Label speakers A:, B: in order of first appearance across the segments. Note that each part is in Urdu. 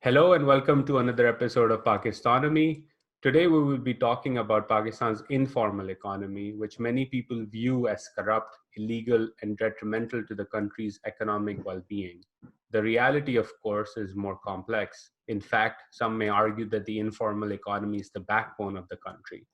A: Hello and welcome to another episode of Pakistonomy. Today we will be talking about Pakistan's informal economy, which many people view as corrupt, illegal, and detrimental to the country's economic well-being. The reality, of course, is more complex. In fact, some may argue that the informal economy is the backbone of the country.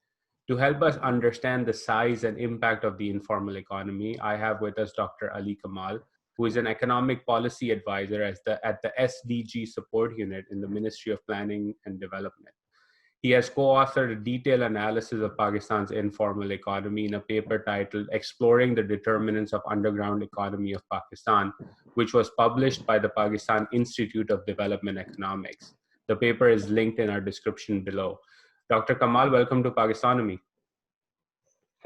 A: To help us understand the size and impact of the informal economy, I have with us Dr. Ali Kamal, who is an economic policy advisor at the SDG support unit in the Ministry of Planning and Development. He has co-authored a detailed analysis of Pakistan's informal economy in a paper titled Exploring the Determinants of Underground Economy of Pakistan, which was published by the Pakistan Institute of Development Economics. The paper is linked in our description below. Dr. Kamal, welcome to Pakistonomy.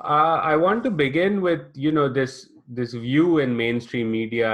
A: I want to begin with this view in mainstream media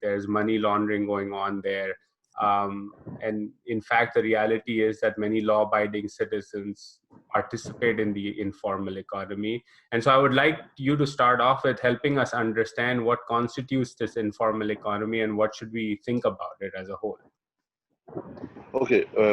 A: there's money laundering going on there, and in fact the reality is that many law-abiding citizens participate in the informal economy. And so I would like you to start off with helping us understand what constitutes this informal economy and what should we think about it as a whole.
B: Okay,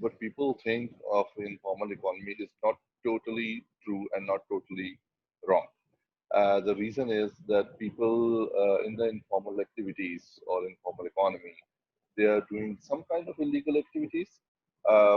B: what people think of informal economy is not totally true and not totally wrong. The reason is that people in the informal activities or informal economy, they are doing some kind of illegal activities.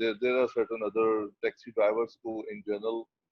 B: There are certain other taxi drivers who in general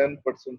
B: 10%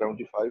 B: 75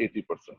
B: 80%,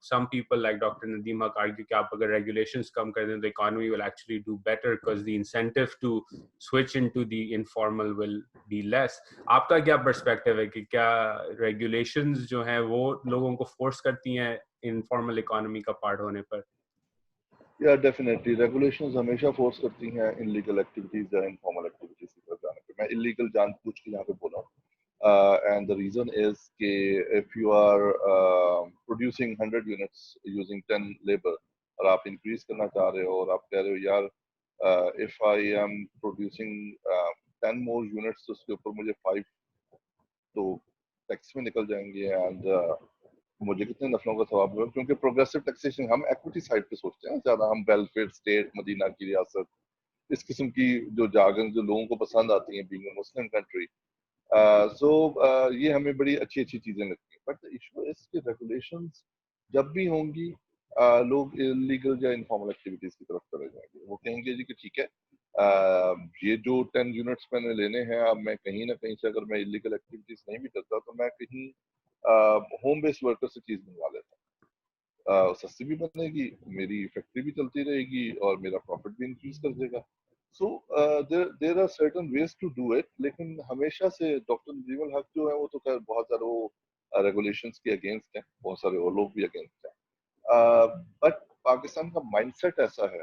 A: some people like Dr. Nadeem Haq argue کہ آپ اگر regulations کم کر دیں, the economy will actually do better because the incentive to switch into the informal will be less. آپ کا کیا perspective ہے کہ کیا regulations جو ہیں وہ لوگوں کو force کرتی ہیں informal economy کا part ہونے پر؟
B: یا ڈیفینیٹلی ریگولیشنز ہمیشہ فورس کرتی ہیں انلیگل ایکٹیویٹیز یا انفارمل ایکٹیویٹیز کی طرف جانے پہ. میں انلیگل جان بوجھ کے یہاں پہ بولا ہوں. اینڈ دا ریزن از کہ if you are producing 100 units using 10 labour اور آپ انکریز کرنا چاہ رہے ہو اور آپ کہہ رہے ہو یار if I am producing 10 more units تو اس کے اوپر مجھے 5 تو ٹیکس میں نکل جائیں گے اینڈ مجھے کتنے نفلوں کا ثواب ہوگا. کیونکہ پروگریسو ٹیکسیشن ہم ایکوٹی سائڈ پہ سوچتے ہیں زیادہ, ہم ویلفیئر اسٹیٹ, مدینہ کی ریاست, اس قسم کی جو جاگن جو لوگوں کو پسند آتی ہیں بینگ اے مسلم کنٹری. سو یہ ہمیں بڑی اچھی اچھی چیزیں لگتی ہیں. بٹ ایشو اس کے ریگولیشنز جب بھی ہوں گی لوگ انلیگل یا انفارمل ایکٹیویٹیز کی طرف چلے جائیں گے. وہ کہیں گے جی کہ ٹھیک ہے یہ جو 10 یونٹس میں نے لینے ہیں, اب میں کہیں نہ کہیں سے اگر میں انلیگل ایکٹیویٹیز نہیں بھی کرتا تو میں کہیں ہوم بیس ورکر سے چیز منگوا لیتا ہوں, سستی بھی بنے گی, میری فیکٹری بھی چلتی رہے گی اور میرا پروفٹ بھی انکریز کر دے گا. So there are certain ways to do it. لیکن ہمیشہ سے ڈاکٹر نظیم الحق جو ہے وہ تو خیر بہت سارے وہ ریگولیشنس کے اگینسٹ ہیں, بہت سارے اور لوگ بھی اگینسٹ ہیں. بٹ پاکستان کا مائنڈ سیٹ ایسا ہے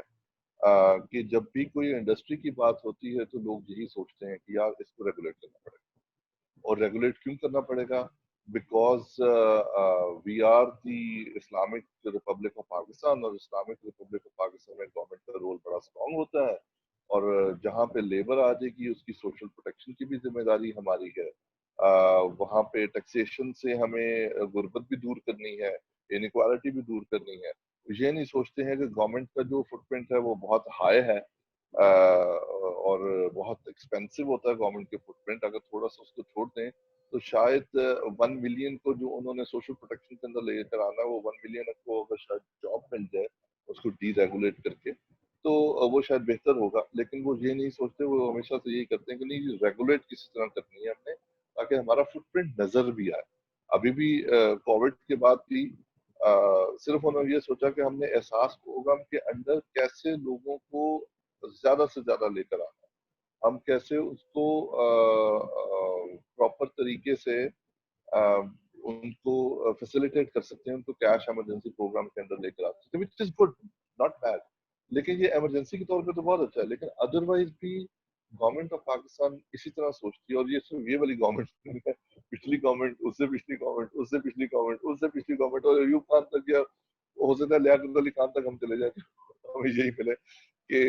B: کہ جب بھی کوئی انڈسٹری کی بات ہوتی ہے تو لوگ یہی سوچتے ہیں کہ یار اس کو ریگولیٹ کرنا پڑے گا. اور ریگولیٹ کیوں کرنا پڑے گا؟ Because we are the Islamic Republic of Pakistan, اور اسلامک ریپبلک آف پاکستان میں گورنمنٹ کا رول بڑا اسٹرانگ ہوتا ہے. اور جہاں پہ لیبر آ جائے گی اس کی سوشل پروٹیکشن کی بھی ذمہ داری ہماری ہے. وہاں پہ ٹیکسیشن سے ہمیں غربت بھی دور کرنی ہے, انیکوالٹی بھی دور کرنی ہے. یہ نہیں سوچتے ہیں کہ گورنمنٹ کا جو فٹ پرنٹ ہے وہ بہت ہائی ہے اور بہت ایکسپینسو ہوتا ہے گورنمنٹ کے فٹ پرنٹ. اگر تھوڑا سا اس کو چھوڑ دیں تو شاید 1 ملین کو جو انہوں نے سوشل پروٹیکشن کے اندر لے کر آنا, وہ 1 ملین کو اگر شاید جاب مل جائے اس کو ڈی ریگولیٹ کر کے تو وہ شاید بہتر ہوگا. لیکن وہ یہ نہیں سوچتے, وہ ہمیشہ سے یہی کرتے ہیں کہ نہیں ریگولیٹ کسی طرح کرنی ہے ہم نے تاکہ ہمارا فٹ پرنٹ نظر بھی آئے. ابھی بھی کووڈ کے بعد بھی صرف انہوں نے یہ سوچا کہ ہم نے احساس پروگرام کے اندر کیسے لوگوں کو زیادہ سے زیادہ لے کر آنا ہے, ہم کیسے اس کو پراپر طریقے سے ان کو فیسیلیٹیٹ کر سکتے ہیں, ان کو کیش ایمرجنسی پروگرام کے اندر لے کر آ سکتے ہیں, وچ از گڈ ناٹ بیڈ. لیکن یہ ایمرجنسی کے طور پہ تو بہت اچھا ہے. لیکن ادروائز بھی گورنمنٹ آف پاکستان اسی طرح سوچتی ہے, اور یہ صرف یہ والی گورنمنٹ ہے, پچھلی گورنمنٹ, اس سے پچھلی گورنمنٹ, اس سے پچھلی گورنمنٹ, اس سے پچھلی گورنمنٹ, اور ایوب خان تک یا ہو سکتا ہے لیاقت علی خان تک ہم چلے جائیں ہمیں یہی ملے کہ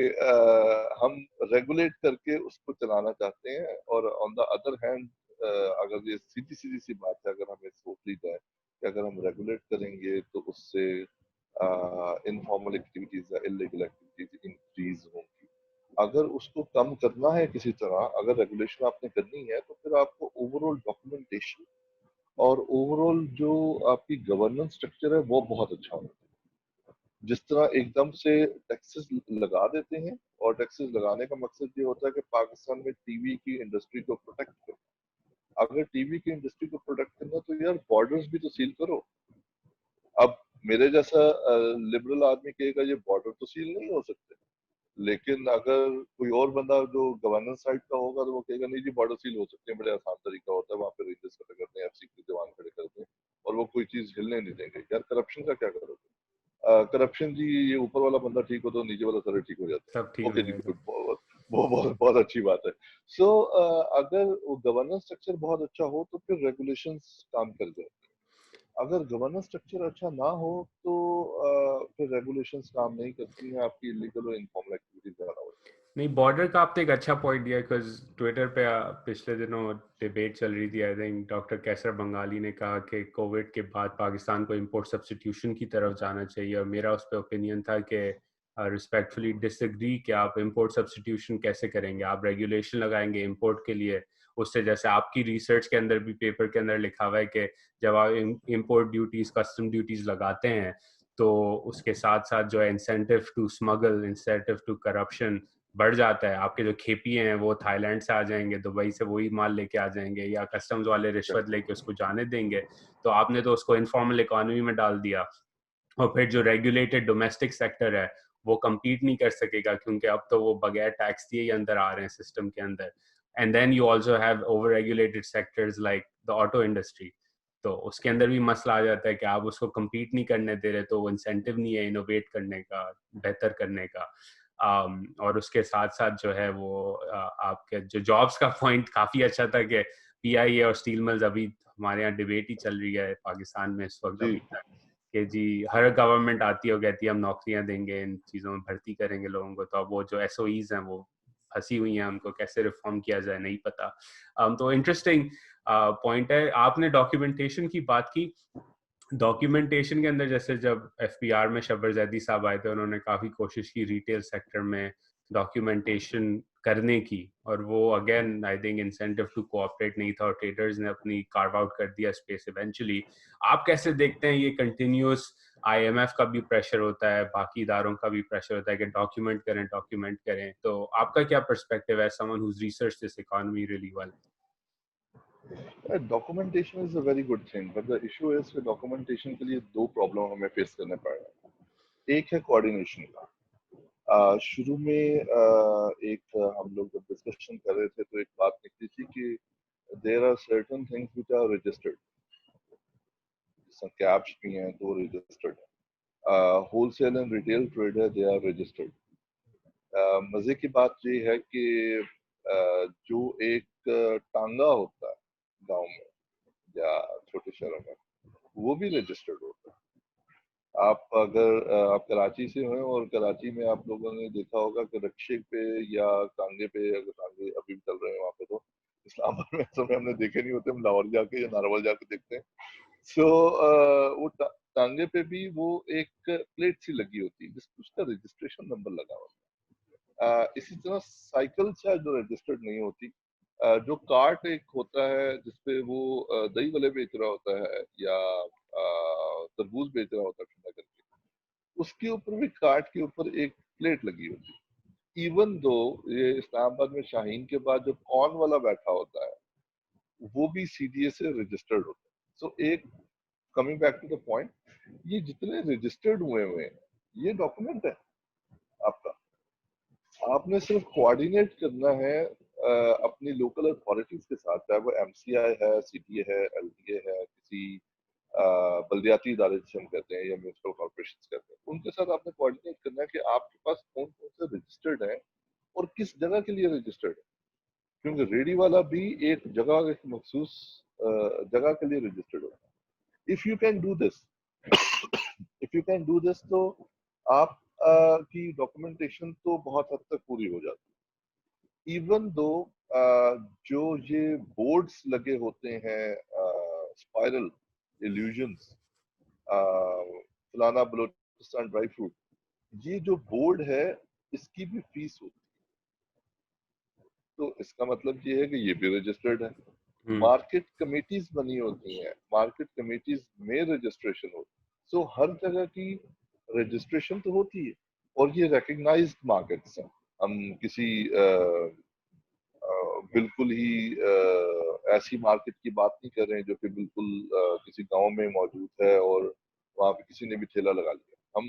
B: ہم ریگولیٹ کر کے اس کو چلانا چاہتے ہیں. اور آن دا ادر ہینڈ اگر یہ سیدھی سی بات ہے, اگر ہمیں سوچ لی جائے کہ اگر ہم ریگولیٹ کریں گے تو اس سے انفارمل ایکٹیویٹیز یا انلیگل ایکٹیویٹیز انکریز ہوں گی. اگر اس کو کم کرنا ہے کسی طرح, اگر ریگولیشن آپ نے کرنی ہے تو پھر آپ کو اوور آل ڈاکومنٹیشن اور اوور آل جو آپ کی گورننس اسٹرکچر ہے وہ بہت اچھا ہونا چاہیے. جس طرح ایک دم سے ٹیکسز لگا دیتے ہیں, اور ٹیکسز لگانے کا مقصد یہ ہوتا ہے کہ پاکستان میں ٹی وی کی انڈسٹری کو پروٹیکٹ کرنا. اگر ٹی وی کی انڈسٹری کو پروٹیکٹ کرنا تو یار بارڈرز بھی تو سیل کرو. اب میرے جیسا لبرل آدمی کہے گا یہ بارڈر تو سیل نہیں ہو سکتے, لیکن اگر کوئی اور بندہ جو گورننس سائڈ کا ہوگا تو وہ کہے گا نہیں جی بارڈر سیل ہو سکتے ہیں, بڑے آسان طریقہ ہوتا ہے, وہاں پہ رینجز کھڑے کرتے ہیں, ایف سی کے جوان کھڑے کرتے ہیں اور وہ کوئی چیز ہلنے نہیں دیں گے. یار کرپشن کا کیا کرو گے؟ کرپشن جی یہ اوپر والا بندہ ٹھیک ہو تو نیچے والا سارے ٹھیک ہو جاتا ہے.
A: سب ٹھیک ہو
B: اوکے جی
A: جائے گا.
B: گڈ, بہت اچھی بات ہے. سو اگر گورننس اسٹرکچر بہت اچھا ہو تو پھر ریگولیشنز کام کر جاتے ہیں. اگر گورننس اسٹرکچر اچھا نہ ہو تو پھر ریگولیشنز کام نہیں کرتی ہیں, آپ کی انلیگل اور انفارمل ایکٹیویٹیز زیادہ ہوتی ہیں.
A: نہیں, بارڈر کا آپ نے ایک اچھا پوائنٹ دیا, بیکاز ٹویٹر پہ پچھلے دنوں ڈیبیٹ چل رہی تھی. آئی تھنک ڈاکٹر کیسر بنگالی نے کہا کہ کووڈ کے بعد پاکستان کو امپورٹ سبسٹیٹیوشن کی طرف جانا چاہیے, اور میرا اس پہ اوپینین تھا کہ ریسپیکٹفلی ڈس ایگری کہ آپ امپورٹ سبسٹیٹیوشن کیسے کریں گے. آپ ریگولیشن لگائیں گے امپورٹ کے لیے, اس سے جیسے آپ کی ریسرچ کے اندر بھی پیپر کے اندر لکھا ہوا ہے کہ جب آپ امپورٹ ڈیوٹیز کسٹم ڈیوٹیز لگاتے ہیں تو اس کے ساتھ ساتھ جو ہے incentive to smuggle, incentive to corruption, بڑھ جاتا ہے. آپ کے جو کھیپی ہیں وہ تھائی لینڈ سے آ جائیں گے, دبئی سے وہی مال لے کے آ جائیں گے, یا کسٹمز والے رشوت لے کے اس کو جانے دیں گے. تو آپ نے تو اس کو انفارمل اکانومی میں ڈال دیا, اور پھر جو ریگولیٹڈ ڈومیسٹک سیکٹر ہے وہ کمپیٹ نہیں کر سکے گا, کیونکہ اب تو وہ بغیر ٹیکس دیے ہی اندر آ رہے ہیں سسٹم کے اندر. And then you also have over regulated sectors like the auto industry. تو اس کے اندر بھی مسئلہ آ جاتا ہے کہ آپ اس کو کمپیٹ نہیں کرنے دے رہے, تو وہ انسینٹیو نہیں ہے انوویٹ کرنے کا, بہتر کرنے کا. اور اس کے ساتھ ساتھ جو ہے وہ آپ کے جو جابس کا پوائنٹ کافی اچھا تھا کہ پی آئی اے اور اسٹیل ملز, ابھی ہمارے یہاں ڈبیٹ ہی چل رہی ہے پاکستان میں اس وقت ابھی تک کہ جی ہر گورنمنٹ آتی ہے اور کہتی ہے ہم نوکریاں دیں گے, ان چیزوں میں بھرتی کریں گے لوگوں کو, تو اب وہ جو ایس او ایز ہیں وہ پھنسی ہوئی ہیں, ان کو کیسے ریفارم کیا جائے نہیں پتا. تو انٹرسٹنگ پوائنٹ ہے. آپ نے ڈاکیومنٹیشن کی بات کی. ڈاکیومنٹیشن کے اندر جیسے جب ایف پی آر میں شبر زیدی صاحب آئے تھے, انہوں نے کافی کوشش کی ریٹیل سیکٹر میں ڈاکیومنٹیشن کرنے کی, اور وہ again I think incentive to cooperate نہیں تھا, اور ٹریڈرز نے اپنی کارو آؤٹ کر دیا اسپیس ایونچولی. آپ کیسے دیکھتے ہیں یہ کنٹینیوس آئی ایم ایف کا بھی پریشر ہوتا ہے, باقی اداروں کا بھی پریشر ہوتا ہے کہ ڈاکیومنٹ کریں, تو آپ کا کیا پرسپیکٹو ہے someone who's researched this economy really well?
B: Documentation is a very good thing, but the issue is کہ ڈاکومنٹیشن کے لیے دو پرابلم ہمیں فیس کرنے پڑ رہے ہیں. ایک ہے کوآرڈینیشن کا. شروع میں ایک ہم لوگ جب ڈسکشن کر رہے تھے تو ایک بات نکلی تھی کہ there are certain things which are registered, کیپس بھی ہیں تو رجسٹرڈ ہیں, wholesale and retail trade ہے, دے آر رجسٹرڈ. مزے کی بات یہ ہے کہ جو ایک ٹانگا ہوتا ہے گاؤں میں یا چھوٹے شہروں میں, وہ بھی رجسٹرڈ ہوتا ہے. آپ اگر آپ کراچی سے ہیں اور کراچی میں آپ لوگوں نے دیکھا ہوگا کہ رکشے پہ یا ٹانگے پہ, اگر ٹانگے ابھی بھی چل رہے ہیں وہاں پہ, تو اسلام آباد میں ایسا ہم نے دیکھے نہیں ہوتے, ہم لاہور جا کے یا نارول جا کے دیکھتے ہیں. سو وہ ٹانگے پہ بھی وہ ایک پلیٹ سی لگی ہوتی ہے جس اس کا رجسٹریشن نمبر لگا ہوتا ہے. اسی طرح سائیکلس ہے جو رجسٹرڈ نہیں ہوتی. جو کارٹ ایک ہوتا ہے جس پہ وہ دہی والے بیچ رہا ہوتا ہے یا تربوز بیچ رہا ہوتا ہے ٹھنڈا کر کے, اس کے اوپر بھی کارٹ کے اوپر ایک پلیٹ لگی ہوتی ہے. ایون دو یہ اسلام آباد میں شاہین کے بعد جو کون والا بیٹھا ہوتا ہے وہ بھی سی ڈی اے سے رجسٹرڈ ہوتا ہے. سو ایک coming back to the point, یہ جتنے رجسٹرڈ ہوئے ہیں یہ ڈاکومنٹ ہے آپ کا. آپ نے صرف کوآرڈینیٹ کرنا ہے اپنی لوکل اتھارٹیز کے ساتھ, چاہے وہ ایم سی آئی ہے, سی ٹی اے ہے, ایل ڈی اے ہے, کسی بلدیاتی ادارے جسے ہم کہتے ہیں یا میونسپل کارپوریشن کہتے ہیں, ان کے ساتھ آپ نے کوآرڈینیٹ کرنا ہے کہ آپ کے پاس کون کون سے رجسٹرڈ ہیں اور کس جگہ کے لیے رجسٹرڈ ہے. کیونکہ ریڈی والا بھی ایک جگہ, ایک مخصوص جگہ کے لیے رجسٹرڈ ہوتا ہے. if you can do this if you can do this تو آپ کی ڈاکومنٹیشن تو بہت حد تک پوری ہو جاتی ہے. ایون دو جو یہ بورڈز لگے ہوتے ہیں اسپائرل ایلیوژنس, فلانا بلوچستان ڈرائی فروٹ, یہ جو بورڈ ہے اس کی بھی فیس ہوتی ہے. تو اس کا مطلب یہ ہے کہ یہ بھی رجسٹرڈ ہے. مارکیٹ کمیٹیز بنی ہوتی ہیں, مارکیٹ کمیٹیز میں رجسٹریشن ہوتی ہے. سو ہر جگہ کی رجسٹریشن تو ہوتی ہے, اور یہ ریکگنائزڈ مارکیٹس ہیں. ہم کسی بالکل ہی ایسی مارکیٹ کی بات نہیں کر رہے ہیں جو کہ بالکل کسی گاؤں میں موجود ہے اور وہاں پہ کسی نے بھی ٹھیلا لگا لیا. ہم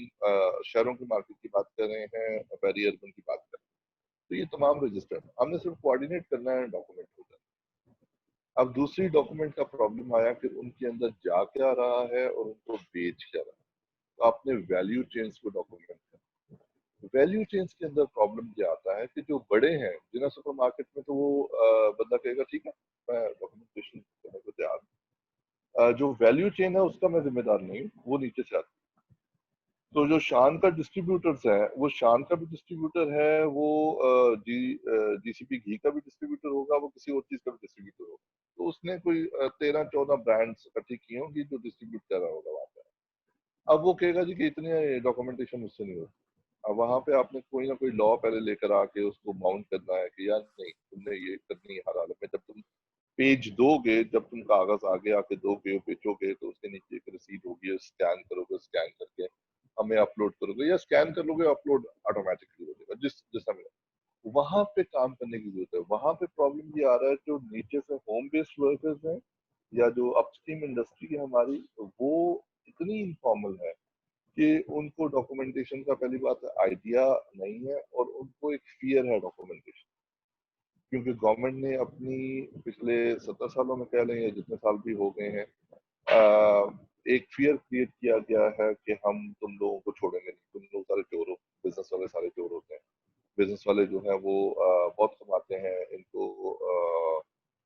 B: شہروں کی مارکیٹ کی بات کر رہے ہیں, پیری اربن کی بات کر رہے ہیں. تو یہ تمام رجسٹرڈ, ہم نے صرف کوآرڈینیٹ کرنا ہے, ڈاکومنٹ ہو جاتا ہے. اب دوسری ڈاکومنٹ کا پرابلم آیا کہ ان کے اندر جا کیا رہا ہے اور ان کو بیچ کیا رہا ہے. تو آپ نے ویلیو چینز کو ڈاکومنٹ کرنا. ویلیو چینز کے اندر پرابلم کیا آتا ہے کہ جو بڑے ہیں جنہیں سپر مارکیٹ میں, تو وہ بندہ کہے گا ٹھیک ہے میں ڈاکومنٹیشن کرنے کو تیار ہوں. جو ویلیو چین ہے اس کا میں ذمہ دار نہیں ہوں, وہ نیچے سے آتی ہے. تو جو شان کا ڈسٹریبیوٹرز ہیں, وہ شان کا بھی ڈسٹریبیوٹر ہے, وہ جی سی پی گھی کا بھی ڈسٹریبیوٹر ہوگا, وہ کسی اور چیز کا بھی ڈسٹریبیوٹر ہوگا. تو اس نے کوئی 13-14 برانڈس اکٹھی کی ہوں گی جو ڈسٹریبیوٹ کر رہا ہوگا وہاں پہ. اب وہ کہے گا جی کہ اتنے ڈاکومنٹیشن مجھ سے نہیں ہوتی. اب وہاں پہ آپ نے کوئی نہ کوئی لا پہلے لے کر آ کے اس کو باؤنڈ کرنا ہے کہ یار نہیں, تم نے یہ کرنی ہے ہر حالت میں. جب تم پیج دو گے, جب تم کاغذ آگے آ کے دو گے, بیچو گے, تو اس کے نیچے ایک رسید ہوگی, اسکین کرو گے, اسکین کر کے ہمیں اپلوڈ کرو گے, یا اسکین کر لو گے, اپلوڈ آٹومیٹکلی ہو جائے گا جس میں. وہاں پہ کام کرنے کی ضرورت ہے. وہاں پہ پرابلم یہ آ رہا ہے جو نیچے سے ہوم بیسڈ ورکرز ہیں یا جو اپ اسٹریم انڈسٹری ہے ہماری, وہ اتنی انفارمل ہے کہ ان کو ڈاکومنٹیشن کا پہلی بات آئیڈیا نہیں ہے, اور ان کو ایک فیئر ہے ڈاکومنٹیشن, کیونکہ گورنمنٹ نے اپنی پچھلے 70 سالوں میں کہہ لیں یا جتنے سال بھی ہو گئے ہیں, ایک فیئر کریٹ کیا گیا ہے کہ ہم تم لوگوں کو چھوڑیں گے نہیں, تم لوگ سارے چور ہو, بزنس والے سارے چور ہوتے ہیں, بزنس والے جو ہیں وہ بہت کماتے ہیں,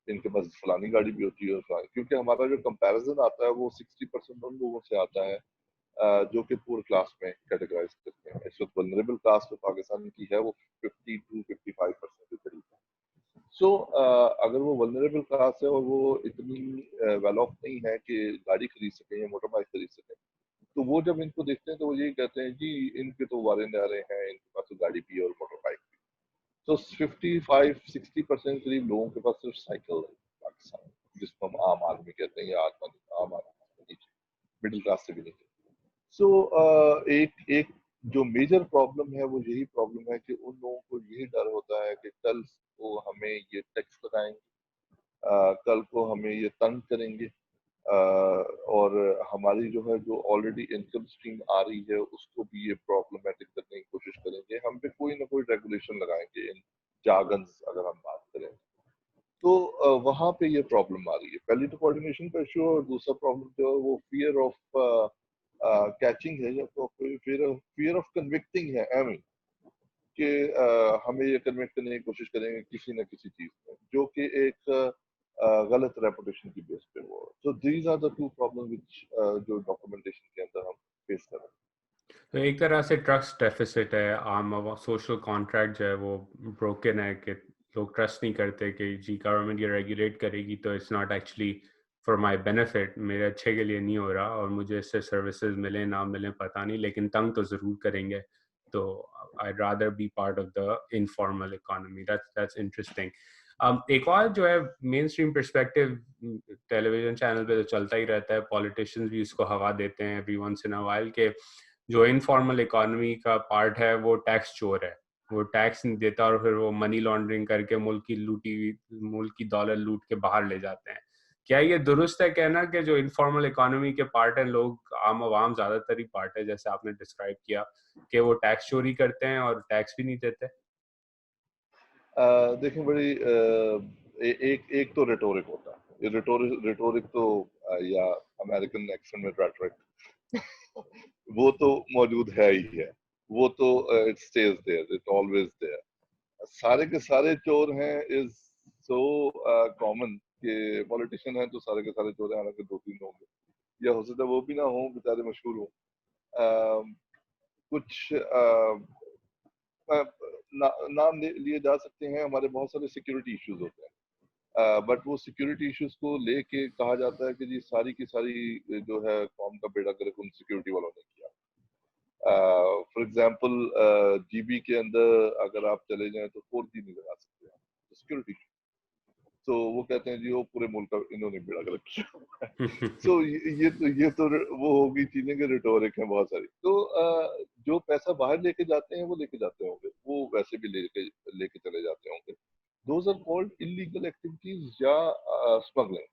B: ان کے پاس فلانی گاڑی بھی ہوتی ہے, کیونکہ ہمارا جو کمپیریزن آتا ہے وہ 60% ان لوگوں سے آتا ہے جو کہ پور کلاس میں کیٹیگرائز کرتے ہیں. اس وقت ولنریبل کلاس جو پاکستان کی ہے وہ 50-55% کے قریب ہے. سو اگر وہ ولنریبل کلاس ہے اور وہ اتنی ویل آف نہیں ہے کہ گاڑی خرید سکیں یا موٹر بائک خرید سکیں, تو وہ جب ان کو دیکھتے ہیں تو وہ یہی کہتے ہیں جی ان کے تو وارے نارے ہیں, ان کے پاس تو گاڑی بھی ہے اور موٹر بائک بھی. تو 55-60% قریب لوگوں کے پاس صرف سائیکل ہے پاکستان, جس کو ہم عام آدمی کہتے ہیں یا عام آدمی مڈل کلاس سے بھی نہیں. سو ایک جو میجر پرابلم ہے وہ یہی پرابلم ہے کہ ان لوگوں کو یہی ڈر ہوتا ہے کہ کل کو ہمیں یہ ٹیکس لگائیں گے, کل کو ہمیں یہ تنگ کریں گے, اور ہماری جو ہے جو آلریڈی انکم اسٹریم آ رہی ہے اس کو بھی یہ پرابلمٹک کرنے کی کوشش کریں گے, ہم پہ کوئی نہ کوئی ریگولیشن لگائیں گے ان جارگنز اگر ہم بات کریں. تو وہاں پہ یہ پرابلم آ رہی ہے. پہلی تو کوآرڈینیشن کا ایشو, اور دوسرا پرابلم جو ہے وہ فیئر آف کیچنگ ہے, یا فیئر آف کنوکٹنگ ہے, ایویں کہ ہمیں یہ کنوکٹ کرنے کی کوشش کریں گے کسی نہ کسی چیز میں, جو کہ ایک غلط ریپوٹیشن کی بیس پہ ہوا. So these are the two problem which جو ڈاکومنٹیشن کے اندر ہم فیس کر رہے ہیں.
A: تو ایک طرح سے ٹرسٹ ڈیفیسٹ ہے, عام سوشل کانٹریکٹ جو ہے وہ بروکن ہے, کہ لوگ ٹرسٹ نہیں کرتے کہ جی گورنمنٹ یہ ریگولیٹ کرے گی تو it's not actually for my benefit, میرے اچھے کے لیے نہیں ہو رہا, اور مجھے اس سے سروسز ملیں نہ ملیں پتہ نہیں, لیکن تنگ تو ضرور کریں گے. تو I'd rather be part of the informal economy. That's interesting. ایک اور جو ہے مین اسٹریم پرسپیکٹو ٹیلی ویژن چینل پہ تو چلتا ہی رہتا ہے, پالیٹیشینز بھی اس کو ہوا دیتے ہیں every once in a while, کہ جو انفارمل اکانومی کا پارٹ ہے وہ ٹیکس چور ہے, وہ ٹیکس نہیں دیتا اور پھر وہ منی لانڈرنگ کر کے ملک کی دولت لوٹ کے باہر لے جاتے ہیں. کیا یہ درست ہے کہنا کہ جو انفارمل اکانومی کے پارٹ ہیں لوگ عام عوام زیادہ تر ہی پارٹ ہے, جیسے آپ نے ڈسکرائب کیا, کہ وہ ٹیکس چوری کرتے ہیں اور ٹیکس بھی نہیں دیتے؟
B: دیکھیں بڑی ایک تو ریٹورک ہوتا ہے, ریٹورک تو یا امریکن ایکسن میں ریٹورک وہ تو موجود ہے ہی ہے, وہ تو it stays there, it always there. سارے کے سارے چور ہیں از سو کامن کہ پولیٹیشین ہیں تو سارے کے سارے چور ہیں, حالانکہ 2-3 ہوں گے, یا ہو سکتا ہے وہ بھی نہ ہوں, بیچارے مشہور ہوں. کچھ نام لیے جا سکتے ہیں, ہمارے بہت سارے سیکیورٹی ایشوز ہوتے ہیں, بٹ وہ سیکیورٹی ایشوز کو لے کے کہا جاتا ہے کہ جی ساری کی ساری جو ہے قوم کا بیڑا گرک ان سیکیورٹی والوں نے کیا. فار ایگزامپل جی بی کے اندر اگر آپ چلے جائیں تو 4G نہیں لگا سکتے ہیں, سیکیورٹی. تو وہ کہتے ہیں جی وہ پورے ملک کا انہوں نے بیڑا گرک کیا. سو یہ تو وہ ہوگی چیزیں کہ ریٹورک ہیں بہت ساری. تو جو پیسہ باہر لے کے جاتے ہیں وہ لے کے جاتے ہوں گے, وہ ویسے بھی لے کے چلے جاتے ہوں گے. Those are called illegal activities یا اسمگلنگ.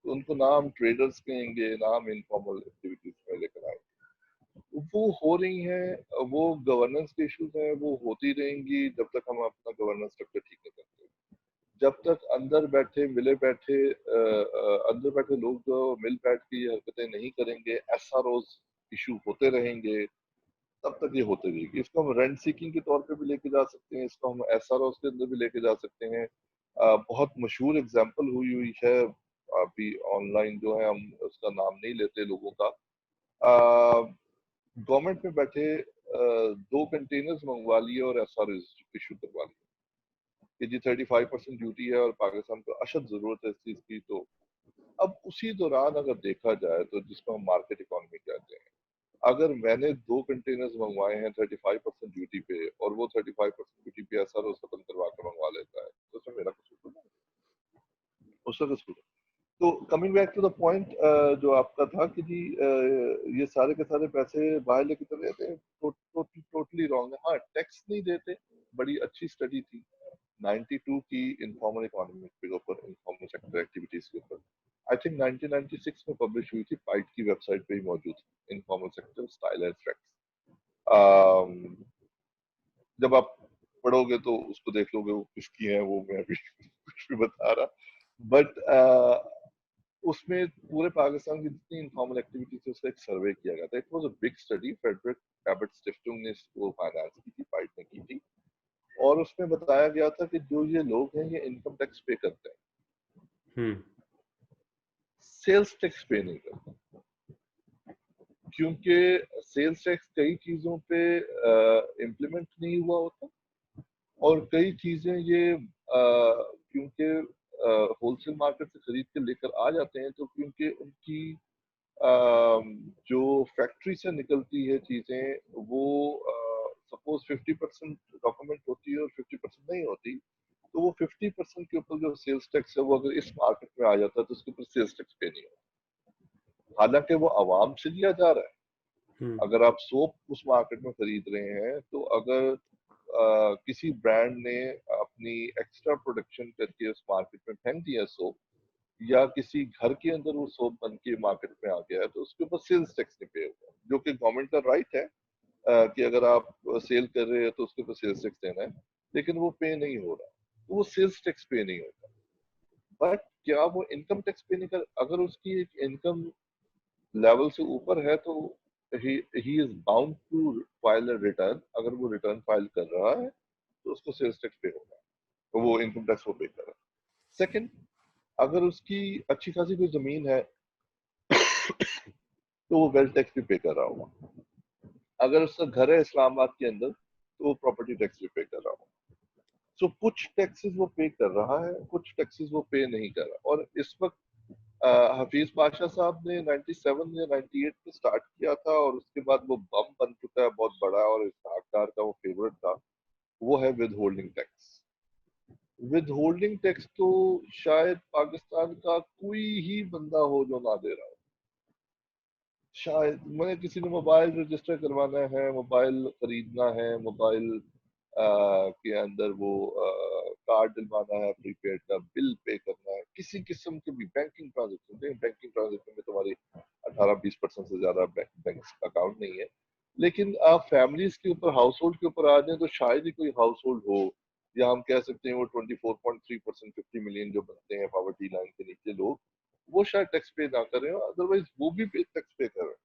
B: تو ان کو نام ٹریڈرز کہیں گے, نام انفارمل ایکٹیویٹیز میں لے کر آئیں گے. وہ ہو رہی ہیں, وہ گورننس کے ایشوز ہیں, وہ ہوتی رہیں گی جب تک ہم اپنا گورننس اسٹرکچر ٹھیک نہیں کرتے. جب تک اندر بیٹھے لوگ جو مل بیٹھ کے یہ حرکتیں نہیں کریں گے, ایس آر اوز ایشو ہوتے رہیں گے, تب تک یہ ہوتے رہے گی. اس کو ہم رینٹ سیکنگ کے طور پہ بھی لے کے جا سکتے ہیں, اس کو ہم ایس آر اوز کے اندر بھی لے کے جا سکتے ہیں. بہت مشہور اگزامپل ہوئی ہے ابھی آن لائن جو ہے, ہم اس کا نام نہیں لیتے لوگوں کا. گورنمنٹ میں بیٹھے 2 کنٹینرز منگوا لیے اور ایس آر ایشو کروا لیے کہ جی 35% ڈیوٹی ہے اور پاکستان کو اشد ضرورت ہے اس چیز کی. تو اب اسی دوران اگر دیکھا جائے تو جس کو ہم مارکیٹ اکانومی کہتے ہیں, اگر میں نے 2 کنٹینرز منگوائے ہیں 35% ڈیوٹی پہ اور وہ 35% ڈیوٹی پہ ایسا روز ختم کروا کے منگوا لیتا ہے, تو اس میں میرا قصور نہیں, اس کا قصور. تو coming back to the point جو آپ کا تھا کہ جی یہ سارے کے سارے پیسے باہر لے کے چلے جاتے ہیں, ٹوٹلی رانگ ہے. ہاں ٹیکس نہیں دیتے, بڑی اچھی اسٹڈی تھی 92 کی انفارمل اکانومی کے اوپر، انفارمل سیکٹر ایکٹیویٹیز کے اوپر. آئی تھنک 1996 میں پبلش ہوئی تھی، پائٹ کی ویب سائٹ پہ ہی موجود تھی، informal sector style and facts. جب آپ پڑھو گے تو اس کو دیکھ لو گے وہ کس کی ہیں، وہ میں ابھی کچھ بھی بتا رہا. بٹ اس میں پورے پاکستان کی جتنی انفارمل ایکٹیویٹیز تھی اس کا ایک سروے کیا گیا تھا. It was a big study, Friedrich Ebert Stiftung نے اس کو فائنانس کی تھی، پائٹ نے کی تھی. اور اس میں بتایا گیا تھا کہ جو یہ لوگ ہیں یہ انکم ٹیکس پے کرتے ہیں، سیلز ٹیکس پے نہیں کرتے، کیونکہ سیلز ٹیکس کئی چیزوں پہ امپلیمنٹ نہیں ہوا ہوتا، اور کئی چیزیں یہ کیونکہ ہول سیل مارکیٹ سے خرید کے لے کر آ جاتے ہیں، تو کیونکہ ان کی جو فیکٹری سے نکلتی ہے چیزیں وہ سپوز 50% ڈاکومنٹ ہوتی ہے اور 50% نہیں ہوتی، تو وہ 50% کے اوپر جو سیلز ٹیکس ہے وہ اگر اس مارکیٹ میں آ جاتا ہے تو اس کے اوپر سیلز ٹیکس پے نہیں ہوتا، حالانکہ وہ عوام سے لیا جا رہا ہے. اگر آپ سوپ اس مارکیٹ میں خرید رہے ہیں تو اگر کسی برانڈ نے اپنی ایکسٹرا پروڈکشن کر کے اس مارکیٹ میں پھینک دیا سوپ، یا کسی گھر کے اندر وہ سوپ بن کے مارکیٹ میں آ گیا ہے، تو اس کے اوپر سیلز ٹیکس نہیں پے ہوگا، جو کہ گورنمنٹ کا رائٹ ہے کہ اگر آپ سیل کر رہے ہیں تو اس کے اوپر سیلز ٹیکس دینا ہے، لیکن وہ پے نہیں ہو رہا، تو وہ سیلز ٹیکس پے نہیں ہوتا. بٹ کیا وہ انکم ٹیکس پے نہیں کر، اگر اس کی ایک انکم لیول سے اوپر ہے تو he is bound to file a return. اگر وہ ریٹرن فائل کر رہا ہے تو اس کو سیلز ٹیکس پے ہوگا، تو وہ انکم ٹیکس وہ پے کر رہا ہے. سیکنڈ، اگر اس کی اچھی خاصی کوئی زمین ہے تو وہ ویلتھ ٹیکس بھی پے کر رہا ہوگا. اگر اس کا گھر ہے اسلام آباد کے اندر تو وہ پراپرٹی ٹیکس بھی پے کر رہا ہوگا. سو کچھ ٹیکسز وہ پے کر رہا ہے، کچھ ٹیکسز وہ پے نہیں کر رہا. اور اس وقت حفیظ پاشا صاحب نے 97 یا 98 میں سٹارٹ کیا تھا، اور اس کے بعد وہ بم بن چکا ہے بہت بڑا، اور اسحاق ڈار کا وہ فیورٹ تھا، وہ ہے withholding tax. Withholding tax تو شاید پاکستان کا کوئی ہی بندہ ہو جو نہ دے رہا ہو. شاید میں کسی نے موبائل رجسٹر کروانا ہے، موبائل خریدنا ہے، موبائل کے اندر وہ کارڈ ڈلوانا ہے، پری پیڈ کا بل پے کرنا ہے، کسی قسم کے بھی بینکنگ ٹرانزیکشن میں تمہاری 18-20% سے زیادہ بینک اکاؤنٹ نہیں ہے. لیکن آپ فیملیز کے اوپر، ہاؤس ہولڈ کے اوپر آ جائیں تو شاید ہی کوئی ہاؤس ہولڈ ہو، یا ہم کہہ سکتے ہیں وہ 24.3%، 50 ملین جو بنتے ہیں پاورٹی لائن کے نیچے لوگ، وہ شاید ٹیکس پے نہ کریں، ادروائز وہ بھی ٹیکس پے کریں.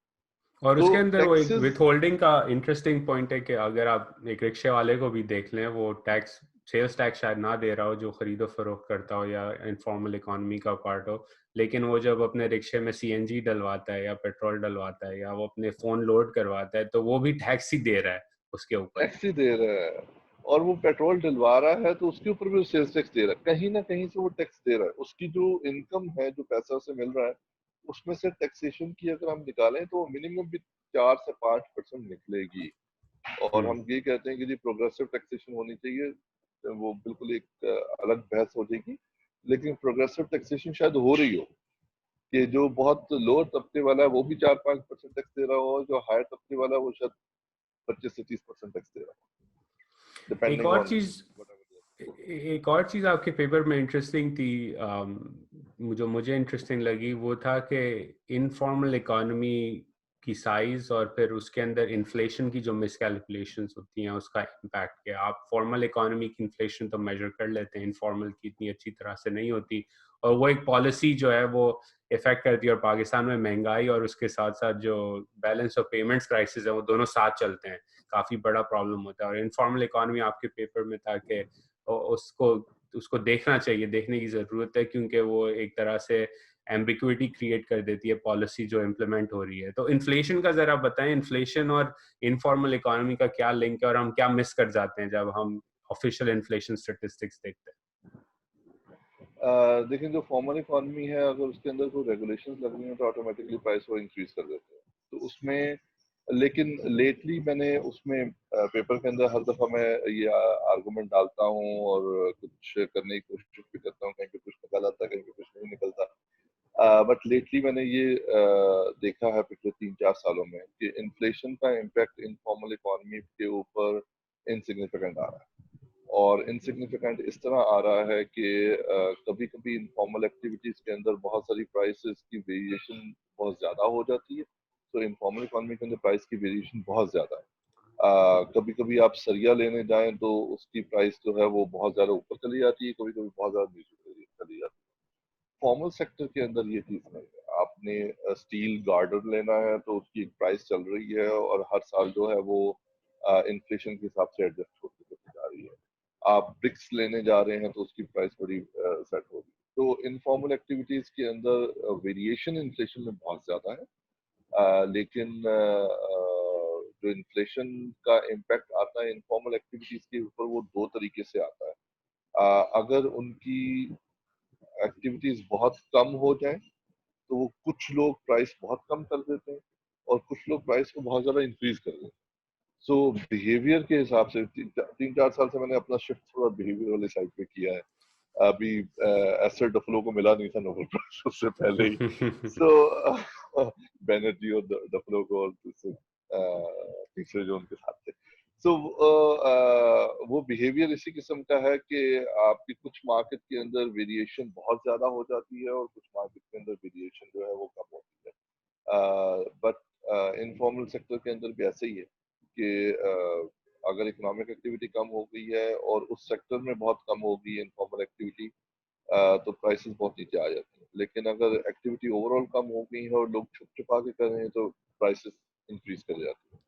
A: اور اس
B: تو
A: کے اندر وہ ایک
B: ٹیکسز
A: وتھ ہولڈنگ کا انٹرسٹنگ پوائنٹ ہے کہ اگر آپ ایک رکشے والے کو بھی دیکھ لیں، وہ ٹیکس، سیلز ٹیکس شاید نہ دے رہا ہو جو خرید و فروخت کرتا ہو یا انفارمل اکانومی کا پارٹ ہو، لیکن وہ جب اپنے رکشے میں سی این جی ڈلواتا ہے یا پیٹرول ڈلواتا ہے یا وہ اپنے فون لوڈ کرواتا ہے تو وہ بھی ٹیکس ہی دے رہا ہے اس کے اوپر.
B: ٹیکس ہی دے رہا ہے، اور وہ پیٹرول ڈلوا رہا ہے تو اس کے اوپر بھی سیلز ٹیکس دے رہا ہے، کہیں نہ کہیں سے وہ ٹیکس دے رہا ہے. اس کی جو انکم ہے، جو پیسہ اسے مل رہا ہے، اس میں سے ٹیکسیشن کی اگر ہم نکالیں تو منیمم بھی 4 سے 5% نکلے گی. اور ہم یہ کہتے ہیں کہ جی پروگریسو ٹیکسیشن ہونی چاہیے، وہ بالکل ایک الگ بحث ہو جائے گی. لیکن پروگریسو ٹیکسیشن شاید ہو رہی ہو کہ جو بہت لوور طبقے والا ہے وہ بھی 4-5% ٹیکس دے رہا ہو، اور جو ہائر طبقے والا ہے وہ شاید 25 سے 30% ٹیکس دے رہا ہو،
A: ایک
B: ڈپینڈنگ
A: اور
B: آن
A: چیز ایک اور چیز آپ کے پیپر میں انٹرسٹنگ تھی، جو مجھے انٹرسٹنگ لگی، وہ تھا کہ انفارمل اکانومی کی سائز اور پھر اس کے اندر انفلیشن کی جو مس کیلکولیشنز ہوتی ہیں اس کا امپیکٹ کیا. آپ فارمل اکانومی کی انفلیشن تو میجر کر لیتے ہیں، انفارمل کی اتنی اچھی طرح سے نہیں ہوتی، اور وہ ایک پالیسی جو ہے وہ افیکٹ کرتی ہے. اور پاکستان میں مہنگائی اور اس کے ساتھ ساتھ جو بیلنس آف پیمنٹس کرائسس ہے وہ دونوں ساتھ چلتے ہیں، کافی بڑا پرابلم ہوتا ہے. اور انفارمل اکانومی آپ کے پیپر میں تھا کہ اس کو دیکھنا چاہیے، دیکھنے کی ضرورت ہے، کیونکہ وہ ایک طرح سے ایمبیگوٹی کریٹ کر دیتی ہے پالیسی جو امپلیمنٹ ہو رہی ہے. تو انفلیشن کا ذرا بتائیں، انفلیشن اور انفارمل اکانومی کا کیا لنک ہے اور ہم کیا مس کر جاتے ہیں جب ہم آفیشیل انفلیشن اسٹیٹسٹکس دیکھتے ہیں.
B: دیکھیں جو فارمل اکانومی ہے، اگر اس کے اندر کوئی ریگولیشن لگ رہی ہیں تو آٹومیٹکلی پرائس وہ انکریز کر دیتے ہیں. تو اس میں لیکن لیٹلی میں نے اس میں پیپر کے اندر ہر دفعہ میں یہ آرگومنٹ ڈالتا ہوں اور کچھ کرنے کی کوشش بھی کرتا ہوں، کہیں پہ کچھ نکل آتا ہے، کہیں پہ کچھ نہیں نکلتا. بٹ لیٹلی میں نے یہ دیکھا ہے پچھلے 3-4 سالوں میں کہ انفلیشن کا امپیکٹ انفارمل اکانومی کے اوپر انسگنیفیکنٹ آ رہا ہے. اور انسگنیفیکنٹ اس طرح آ رہا ہے کہ کبھی کبھی انفارمل ایکٹیویٹیز کے اندر بہت ساری پرائسز کی ویریشن بہت زیادہ ہو جاتی ہے. تو انفارمل اکانومی کے اندر پرائس کی ویریشن بہت زیادہ ہے. کبھی کبھی آپ سریا لینے جائیں تو اس کی پرائس جو ہے وہ بہت زیادہ اوپر چلی جاتی ہے, کبھی کبھی بہت زیادہ نیچے چلی جاتی ہے. فارمل سیکٹر کے اندر یہ چیز نہیں ہے. آپ نے اسٹیل گارڈر لینا ہے تو اس کی ایک پرائس چل رہی ہے اور ہر سال جو ہے وہ انفلیشن کے حساب سے ایڈجسٹ ہوتی جا رہی ہے. آپ برکس لینے جا رہے ہیں تو اس کی پرائس بڑی سیٹ ہوگی. تو انفارمل ایکٹیویٹیز کے اندر ویریشن انفلیشن میں بہت زیادہ ہے, لیکن جو انفلیشن کا امپیکٹ آتا ہے انفارمل ایکٹیویٹیز کے اوپر وہ دو طریقے سے آتا ہے. اگر ان کی ایکٹیویٹیز بہت کم ہو جائیں تو وہ کچھ لوگ پرائس بہت کم کر دیتے ہیں اور کچھ لوگ پرائس کو بہت زیادہ انکریز کر دیتے ہیں. سو بیہیویئر کے حساب سے 3-4 سال سے میں نے اپنا شفٹ تھوڑا بیہیویئر والی سائڈ پہ کیا ہے. ابھی ایسر ڈفلو کو ملا نہیں تھا نوبل پرائز اس سے پہلے ہی. سو بینرجی اور ڈفلو کو اور تیسرے جو ان کے ساتھ تھے. سو وہ بیہیویئر اسی قسم کا ہے کہ آپ کی کچھ مارکیٹ کے اندر ویریشن بہت زیادہ ہو جاتی ہے اور کچھ مارکیٹ کے اندر ویریشن جو ہے وہ کم ہوتی ہے. بٹ انفارمل سیکٹر کے اندر بھی ایسے ہی ہے کہ اگر اکنامک ایکٹیویٹی کم ہو گئی ہے اور اس سیکٹر میں بہت کم ہو گئی ہے انفارمل ایکٹیویٹی, تو پرائسز بہت نیچے آ جاتی ہیں. لیکن اگر ایکٹیویٹی اوور آل کم ہو گئی ہے اور لوگ چھپ چھپا کے کر رہے ہیں تو پرائسز انکریز کر جاتی ہیں.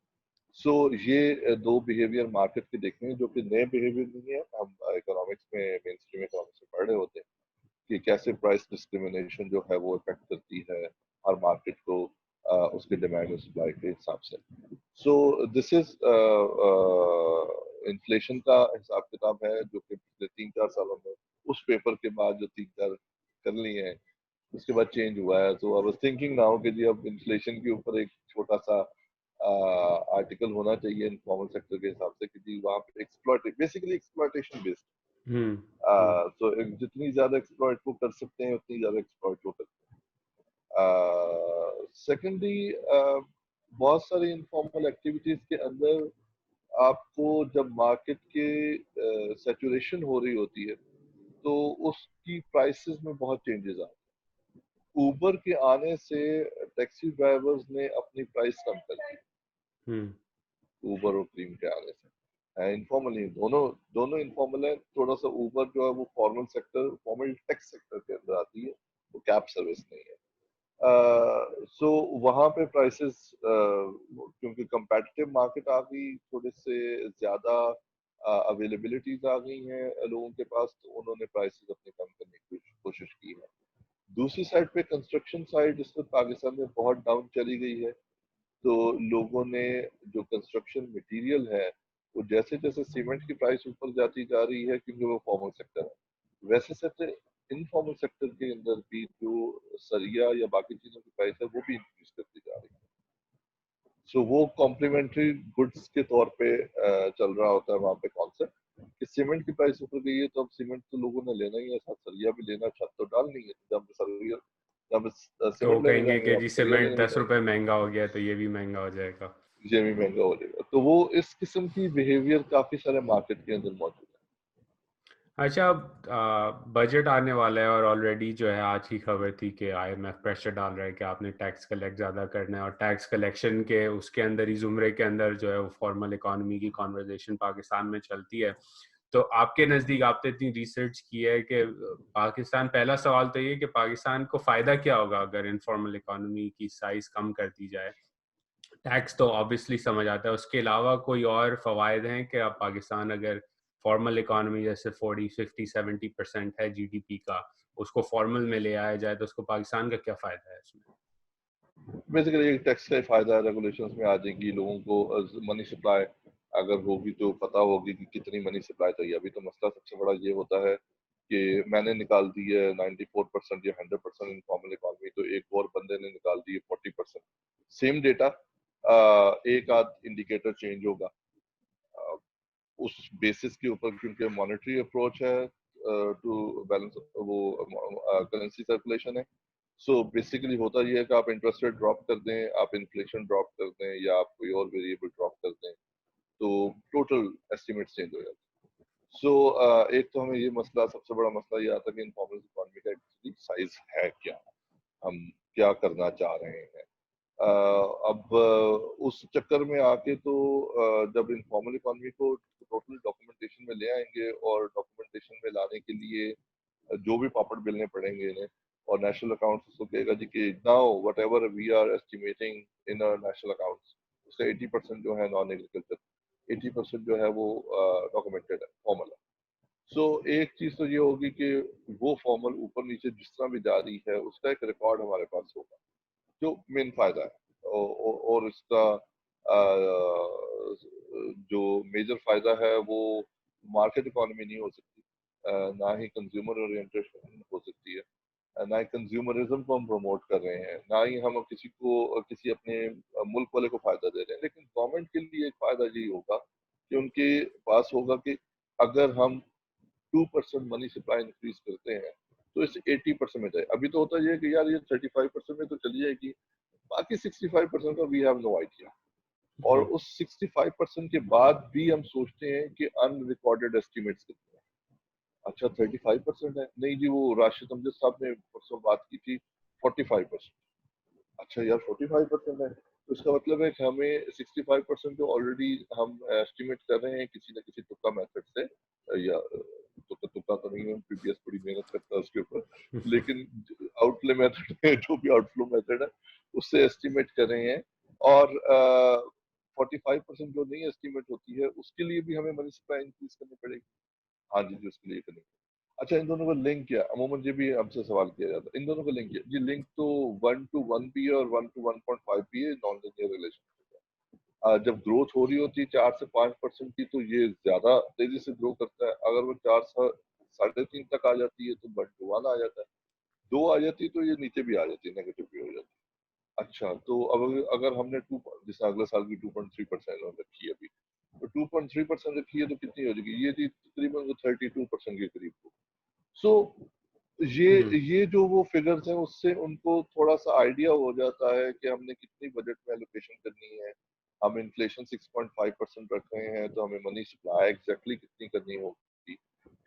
B: سو یہ دو بیہیویئر مارکیٹ کے دیکھنے ہیں جو کہ نئے بیہیویئر نہیں ہے. ہم اکنامکس میں مین اسٹریم اکنامکس میں پڑھ رہے ہوتے ہیں کہ کیسے پرائس ڈسکریمنیشن جو ہے وہ افیکٹ کرتی ہے ہر مارکیٹ کو اس کے ڈیمانڈ اور سپلائی کے حساب سے. سو دس از انفلیشن کا حساب کتاب ہے جو کہ پچھلے 3-4 سالوں میں اس پیپر کے بعد جو 3-4 کر لی ہیں اس کے بعد چینج ہوا ہے. تو آئی واز تھنکنگ ناؤ کہ جی اب انفلیشن کے اوپر ایک چھوٹا سا آرٹیکل ہونا چاہیے انفارمل سیکٹر کے حساب سے کہ جی وہاں پہ بیسیکلی ایکسپلائٹیشن بیسڈ. تو جتنی زیادہ ایکسپلائٹ کو کر سکتے ہیں اتنی زیادہ ایکسپلائٹ کو کرتے ہیں. سیکنڈلی بہت ساری انفارمل ایکٹیویٹیز کے اندر آپ کو جب مارکیٹ کے سیچوریشن ہو رہی ہوتی ہے تو اس کی پرائسز میں بہت چینجز آتے ہیں. اوبر کے آنے سے ٹیکسی ڈرائیورز نے اپنی پرائس کم کر دی. اوبر اور کریم کے آنے سے انفارمل ہی دونوں انفارمل ہیں. تھوڑا سا اوبر جو ہے وہ formal sector formal tax sector کے اندر آتی ہے, وہ کیب سروس نہیں ہے. سو وہاں پہ پرائسز کیونکہ کمپیٹیٹیو مارکیٹ آ گئی, تھوڑے سے زیادہ اویلیبلٹیز آ گئی ہیں لوگوں کے پاس, تو انہوں نے پرائسز اپنے کم کرنے کی کوشش کی ہے. دوسری سائڈ پہ کنسٹرکشن سائڈ اس وقت پاکستان میں بہت ڈاؤن چلی گئی ہے. تو لوگوں نے جو کنسٹرکشن مٹیریل ہے وہ جیسے جیسے سیمنٹ کی پرائس اوپر جاتی جا رہی ہے کیونکہ وہ فارمل سیکٹر ہے, ویسے سیکٹر انفارمل سیکٹر کے اندر بھی جو سریا یا باقی چیزوں کی پرائس ہے وہ بھی انکریز کرتی جا رہی ہے. سو وہ کمپلیمنٹری گڈس کے طور پہ چل رہا ہوتا ہے وہاں پہ کانسیپٹ کہ سیمنٹ کی پرائس اوپر گئی ہے تو اب سیمنٹ تو لوگوں نے لینا ہی ہے, ساتھ سریا بھی لینا, چھت تو ڈالنی ہے. جب
A: تو وہ
B: سیمنٹ لینے
A: کہیں گے
B: جائیں گے
A: کہ
B: اب
A: جی
B: سریا
A: سیمنٹ
B: لینے بھی
A: 10
B: جائیں
A: روپے مہنگا ہو گیا تو یہ بھی مہنگا ہو جائے گا,
B: گے, یہ بھی مہنگا ہو جائے گا. تو وہ اس قسم کی بیہیویئر کافی سارے مارکیٹ کے اندر موجود ہے.
A: اچھا بجٹ آنے والا ہے اور آلریڈی جو ہے آج کی خبر تھی کہ IMF پریشر ڈال رہا ہے کہ آپ نے ٹیکس کلیکٹ زیادہ کرنا ہے, اور ٹیکس کلیکشن کے اس کے اندر ہی زمرے کے اندر جو ہے وہ فارمل اکانومی کی کانورزیشن پاکستان میں چلتی ہے. تو آپ کے نزدیک آپ نے اتنی ریسرچ کی ہے کہ پاکستان, پہلا سوال تو یہ کہ پاکستان کو فائدہ کیا ہوگا اگر انفارمل اکانومی کی سائز کم کر دی جائے. ٹیکس تو آبویسلی سمجھ آتا ہے, اس کے علاوہ کوئی اور فوائد ہیں کہ اب پاکستان اگر فارمل اکانومی جیسے 40-50-70% ہے GDP کا, اس کو فارمل میں لے آیا جائے تو اس کو پاکستان کا کیا فائدہ ہے اس میں؟
B: بیسیکلی ٹیکس کا فائدہ ہے, ریگولیشنز میں آ جائیں گی, لوگوں کو منی سپلائی اگر ہوگی تو پتہ ہوگی کہ کتنی منی سپلائی چاہیے. ابھی تو مسئلہ سب سے بڑا یہ ہوتا ہے کہ میں نے نکال دی ہے 94% یا 100% انفارمل اکانومی, تو ایک اور بندے نے نکال دی ہے 40%. سیم ڈیٹا, ایک آدھ انڈیکیٹر چینج ہوگا اس بیسس کے اوپر, کیونکہ مانیٹری اپروچ ہے ٹو بیلنس وہ کرنسی سرکولیشن ہے. سو بیسیکلی ہوتا یہ ہے کہ آپ انٹرسٹ ریٹ ڈراپ کر دیں, آپ انفلیشن ڈراپ کر دیں, یا آپ کوئی اور ویریبل ڈراپ کر دیں تو ٹوٹل ایسٹیمیٹ چینج ہو جاتا ہے. سو ایک تو ہمیں یہ مسئلہ، سب سے بڑا مسئلہ یہ آتا ہے کہ انفارمل اکانومی کا ایکچولی سائز ہے کیا، ہم کیا کرنا چاہ رہے ہیں. اب اس چکر میں آ کے تو جب انفارمل اکانومی کو ٹوٹل ڈاکومنٹیشن میں لے آئیں گے، اور ڈاکومنٹیشن میں لانے کے لیے جو بھی پاپڑ بیلنے پڑیں گے انہیں، اور نیشنل اکاؤنٹس اس کو کہے گا جی کہ now whatever we are estimating in national accounts, اس کا 80% جو ہے نان ایگریکلچر، 80% جو ہے وہ ڈاکومنٹڈ ہے، فارمل ہے. سو ایک چیز تو یہ ہوگی کہ وہ فارمل اوپر نیچے جس طرح بھی جاری ہے اس کا ایک ریکارڈ ہمارے پاس ہوگا، جو مین فائدہ ہے. اور اس کا جو میجر فائدہ ہے وہ مارکیٹ اکانومی نہیں ہو سکتی، نہ ہی کنزیومر اورینٹیشن ہو سکتی ہے، نہ ہی کنزیومرزم کو ہم پروموٹ کر رہے ہیں، نہ ہی ہم کسی کو کسی اپنے ملک والے کو فائدہ دے رہے ہیں. لیکن گورنمنٹ کے لیے ایک فائدہ یہی ہوگا کہ ان کے پاس ہوگا کہ اگر ہم 2% منی سپلائی انکریز کرتے ہیں تو اس 80% میں جائے. ابھی تو ہوتا یہ ہے کہ یار یہ 35% میں تو چلی جائے گی، باقی 65% کا وی ہیو نو آئیڈیا. اور اس 65% کے بعد بھی ہم سوچتے ہیں کہ ان ریکارڈڈ ایسٹیمیٹس کتنے ہیں. اچھا 35% ہے، نہیں جی وہ راشد امجد صاحب نے پرسوں بات کی تھی 45%. اچھا یار 45% ہے تو اس کا مطلب ہے کہ ہمیں 65% جو آلریڈی ہم ایسٹیمیٹ کر رہے ہیں کسی نہ کسی تکا میتھڈ سے، یا تکا تو نہیں ہے، پی پی ایس بڑی محنت کرتا ہے اس کے اوپر، لیکن آؤٹ لے میتھڈ ہے، جو بھی آؤٹ فلو میتھڈ ہے اس سے ایسٹیمیٹ کر رہے ہیں. اور 45% جو نہیں ایسٹیمیٹ ہوتی ہے اس کے لیے بھی ہمیں منی سپلائی انکریز کرنی پڑے گی. ہاں جی جی اس کے لیے کرنی پڑے گی. اچھا ان دونوں کا لنک کیا؟ عموماً یہ بھی ہم سے سوال کیا جاتا ہے ان دونوں کا لنک کیا جی. لنک تو 1 to 1 بھی ہے اور 1 to 1.5 بھی ہے، نان لینئر ریلیشن. جب گروتھ ہو رہی ہوتی ہے 4 سے 5% کی تو یہ زیادہ تیزی سے گرو کرتا ہے. اگر وہ 4 سے 3.5 تک آ جاتی ہے تو 1 to 1 آ جاتا ہے، 2 آ جاتی ہے تو یہ نیچے بھی آ جاتی ہے، نیگیٹو بھی ہو جاتی ہے. اچھا تو اب اگر ہم نے جس اگلے سال کی 2.3% رکھی ہے ابھی، تو 2.3% رکھی ہے تو کتنی ہو جائے گی؟ یہ جی تقریباً 32% کے قریب ہو. سو یہ جو وہ فگرز ہیں اس سے ان کو تھوڑا سا آئیڈیا ہو جاتا ہے کہ ہم نے کتنی بجٹ میں الوکیشن کرنی ہے. ہم انفلیشن 6.5% رکھ رہے ہیں تو ہمیں منی سپلائی ایگزیکٹلی کتنی کرنی ہوگی،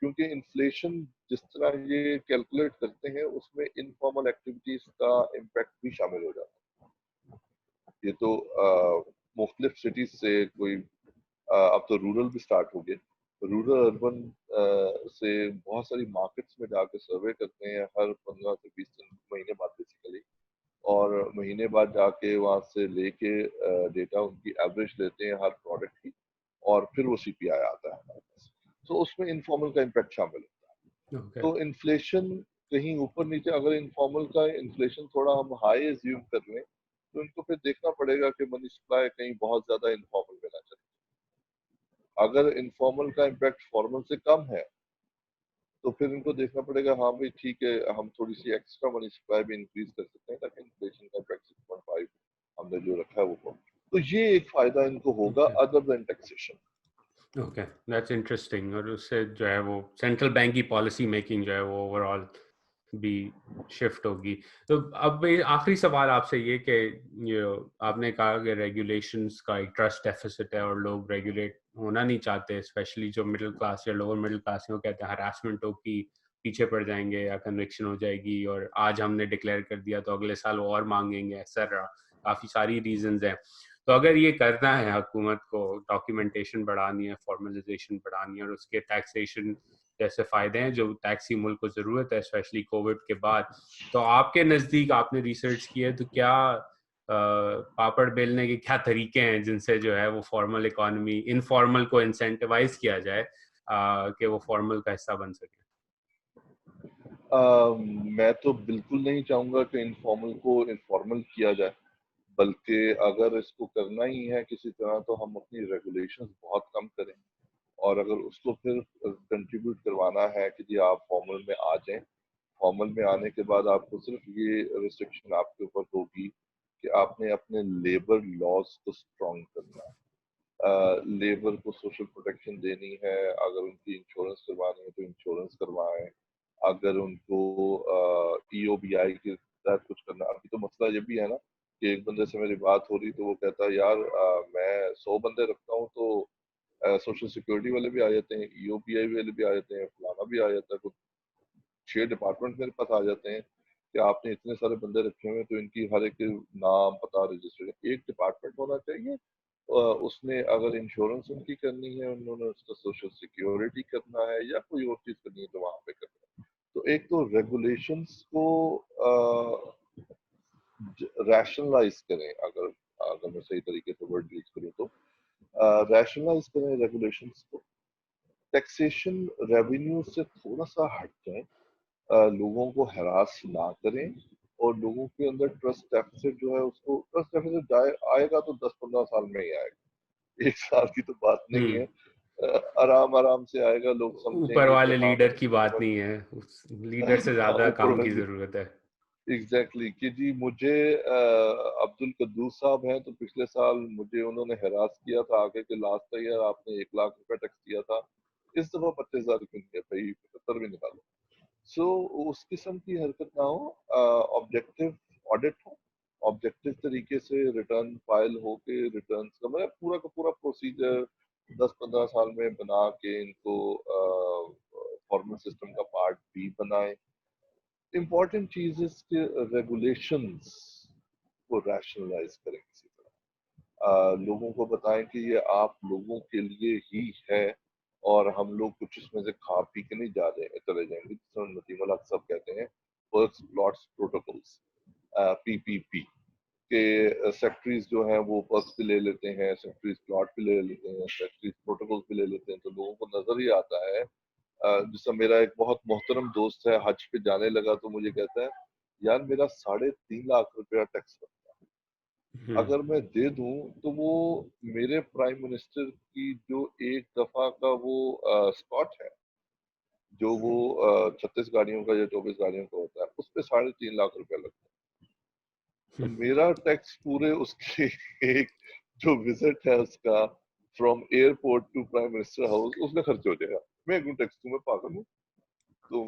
B: کیونکہ انفلیشن جس طرح یہ کیلکولیٹ کرتے ہیں اس میں انفارمل ایکٹیویٹیز کا امپیکٹ بھی شامل ہو جاتا ہے. یہ تو مختلف سٹیز سے کوئی اب تو رورل بھی سٹارٹ ہو گئے، رورل اربن سے بہت ساری مارکیٹس میں جا کے سروے کرتے ہیں ہر 15 سے 20 مہینے بعد بیسیکلی، اور مہینے بعد جا کے وہاں سے لے کے ڈیٹا ان کی ایوریج لیتے ہیں ہر پروڈکٹ کی، اور پھر وہ سی پی آئی آتا ہے ہمارے پاس. تو اس میں انفارمل کا امپیکٹ شامل ہوتا ہے. تو انفلیشن کہیں اوپر نیچے، اگر انفارمل کا انفلیشن تھوڑا ہم ہائی ایزیوم کر لیں تو ان کو پھر دیکھنا پڑے گا کہ منی سپلائی کہیں بہت زیادہ انفارمل میں نہ چلے. اگر انفارمل کا امپیکٹ فارمل سے کم ہے تو پھر ان کو دیکھنا پڑے گا ہاں بھائی ٹھیک ہے ہم تھوڑی سی ایکسٹرا منی سپلائی بھی انکریز کر سکتے ہیں تاکہ انفلیشن کا امپیکٹ 6.5 ہم نے جو رکھا ہے وہ کم. تو یہ ایک فائدہ ان کو ہوگا other than taxation.
A: Okay that's interesting. اور اس سے جو ہے وہ سینٹرل بینک کی پالیسی میکنگ جو ہے وہ اوور آل بھی شفٹ ہوگی. تو اب آخری سوال آپ سے یہ کہ آپ نے کہا کہ ریگولیشنس کا ایک ٹرسٹ ڈیفیسٹ ہے اور لوگ ریگولیٹ ہونا نہیں چاہتے، اسپیشلی جو مڈل کلاس یا لوور مڈل کلاس ہیں وہ کہتے ہیں ہراسمنٹ ہوگی، پیچھے پڑ جائیں گے یا کنوکشن ہو جائے گی، اور آج ہم نے ڈکلیئر کر دیا تو اگلے سال وہ اور مانگیں گے، ایسا کافی ساری ریزنز ہیں. تو اگر یہ کرنا ہے حکومت کو، ڈاکیومنٹیشن بڑھانی ہے، فارملائزیشن بڑھانی ہے، اور اس کے ٹیکسیشن جیسے فائدے ہیں جو ٹیکسی ملک کو ضرورت ہے اسپیشلی کووڈ کے بعد، تو آپ کے نزدیک آپ نے ریسرچ کی ہے تو کیا پاپڑ بیلنے کے کیا طریقے ہیں جن سے جو ہے وہ فارمل اکانومی انفارمل کو انسینٹیوائز کیا جائے کہ وہ فارمل کا حصہ بن سکے؟
B: میں تو بالکل نہیں چاہوں گا کہ انفارمل کو انفارمل کیا جائے، بلکہ اگر اس کو کرنا ہی ہے کسی طرح تو ہم اپنی ریگولیشنز بہت کم کریں، اور اگر اس کو پھر کنٹریبیوٹ کروانا ہے کہ جی آپ فارمل میں آ جائیں، فارمل میں آنے کے بعد آپ کو صرف یہ ریسٹرکشن آپ کے اوپر ہوگی کہ آپ نے اپنے لیبر لاز کو اسٹرانگ کرنا ہے، لیبر کو سوشل پروٹیکشن دینی ہے، اگر ان کی انشورنس کروانی ہے تو انشورنس کروائیں، اگر ان کو ای او بی آئی کے تحت کچھ کرنا. ابھی تو مسئلہ یہ بھی ہے نا کہ ایک بندے سے میری بات ہو رہی تو وہ کہتا ہے یار میں 100 بندے رکھتا ہوں تو سوشل سیکورٹی والے بھی آ جاتے ہیں, ای او پی آئی والے بھی آ جاتے ہیں, فلانا بھی آ جاتا ہے, کچھ 6 ڈپارٹمنٹ میرے پاس آ جاتے ہیں کہ آپ نے اتنے سارے بندے رکھے ہوئے تو ان کی ہر ایک کے نام پتہ رجسٹر, ایک ڈپارٹمنٹ ہونا چاہیے. اس نے اگر انشورنس ان کی کرنی ہے, انہوں نے اس کا سوشل سیکیورٹی کرنا ہے یا کوئی اور چیز کرنی ہے تو وہاں پہ کرنا ہے. تو ایک تو ریگولیشنس کو ریشنلائز کریں, اگر میں صحیح طریقے سے ورڈ یوز کروں تو ریشنلائز کریں ریگولیشنس کو, ٹیکسیشن ریونیو سے تھوڑا سا ہٹ جائیں, لوگوں کو ہراس نہ کریں, اور لوگوں کے اندر ٹرسٹ ڈیفیسٹ جو ہے اس کو, ٹرسٹ ڈیفیسٹ آئے گا تو 10-15 سال میں ہی آئے گا, 1 سال کی تو بات نہیں ہے, آرام سے آئے گا. لوگ سمجھیں
A: اوپر
B: گے کہ
A: والے
B: ہاں
A: لیڈر کی بات نہیں ہے, لیڈر سے زیادہ
B: اوپر
A: کام کی
B: والے
A: ضرورت ہے.
B: ایگزیکٹلی کہ جی مجھے عبد القدوس صاحب ہیں تو پچھلے سال مجھے انہوں نے ہراس کیا تھا آگے کہ لاسٹ ایئر آپ نے 1 لاکھ روپے ٹیکس دیا تھا, اس دفعہ 25,000 روپے دیا, بھائی 75 بھی نکالو. سو اس قسم کی حرکت نہ ہو, آبجیکٹو آڈٹ ہو, آبجیکٹو طریقے سے ریٹرن فائل ہو کے ریٹرنس کا مطلب پورا کا پورا پروسیجر 10-15 سال میں بنا کے ان کو فارمل سسٹم کا پارٹ بھی بنائیں. امپورٹنٹ چیز ہے کہ ریگولیشنز کو ریشنلائز کریں, کسی طرح لوگوں کو بتائیں کہ یہ آپ لوگوں کے لیے ہی ہے, اور ہم لوگ کچھ اس میں سے کھا پی کے نہیں جا رہے چلے جائیں گے. جس طرح ندیم الحق صاحب کہتے ہیں پرکس پلاٹس پروٹوکولس, PPP کہ سیکٹریز جو ہیں وہ پرکس بھی لے لیتے ہیں, سیکٹریز پلاٹ بھی لے لیتے ہیں, سیکٹریز پروٹوکولس بھی لے لیتے ہیں, تو لوگوں کو نظر ہی آتا ہے. جس سے میرا ایک بہت محترم دوست ہے, حج پہ جانے لگا تو مجھے کہتا ہے یار میرا 3.5 لاکھ روپیہ ٹیکس بنتا ہے, اگر میں دے دوں تو وہ میرے پرائم منسٹر کی جو ایک دفعہ کا وہ اسکاٹ ہے جو وہ 36 گاڑیوں کا یا 24 گاڑیوں کا ہوتا ہے, اس پہ 3.5 لاکھ روپیہ لگتا ہے. تو میرا ٹیکس پورے اس کے ایک جو وزٹ ہے اس کا from airport to prime minister house, اس میں خرچ ہو جائے گا. میں کیوں ٹیکس دوں, میں پاگل ہوں. تو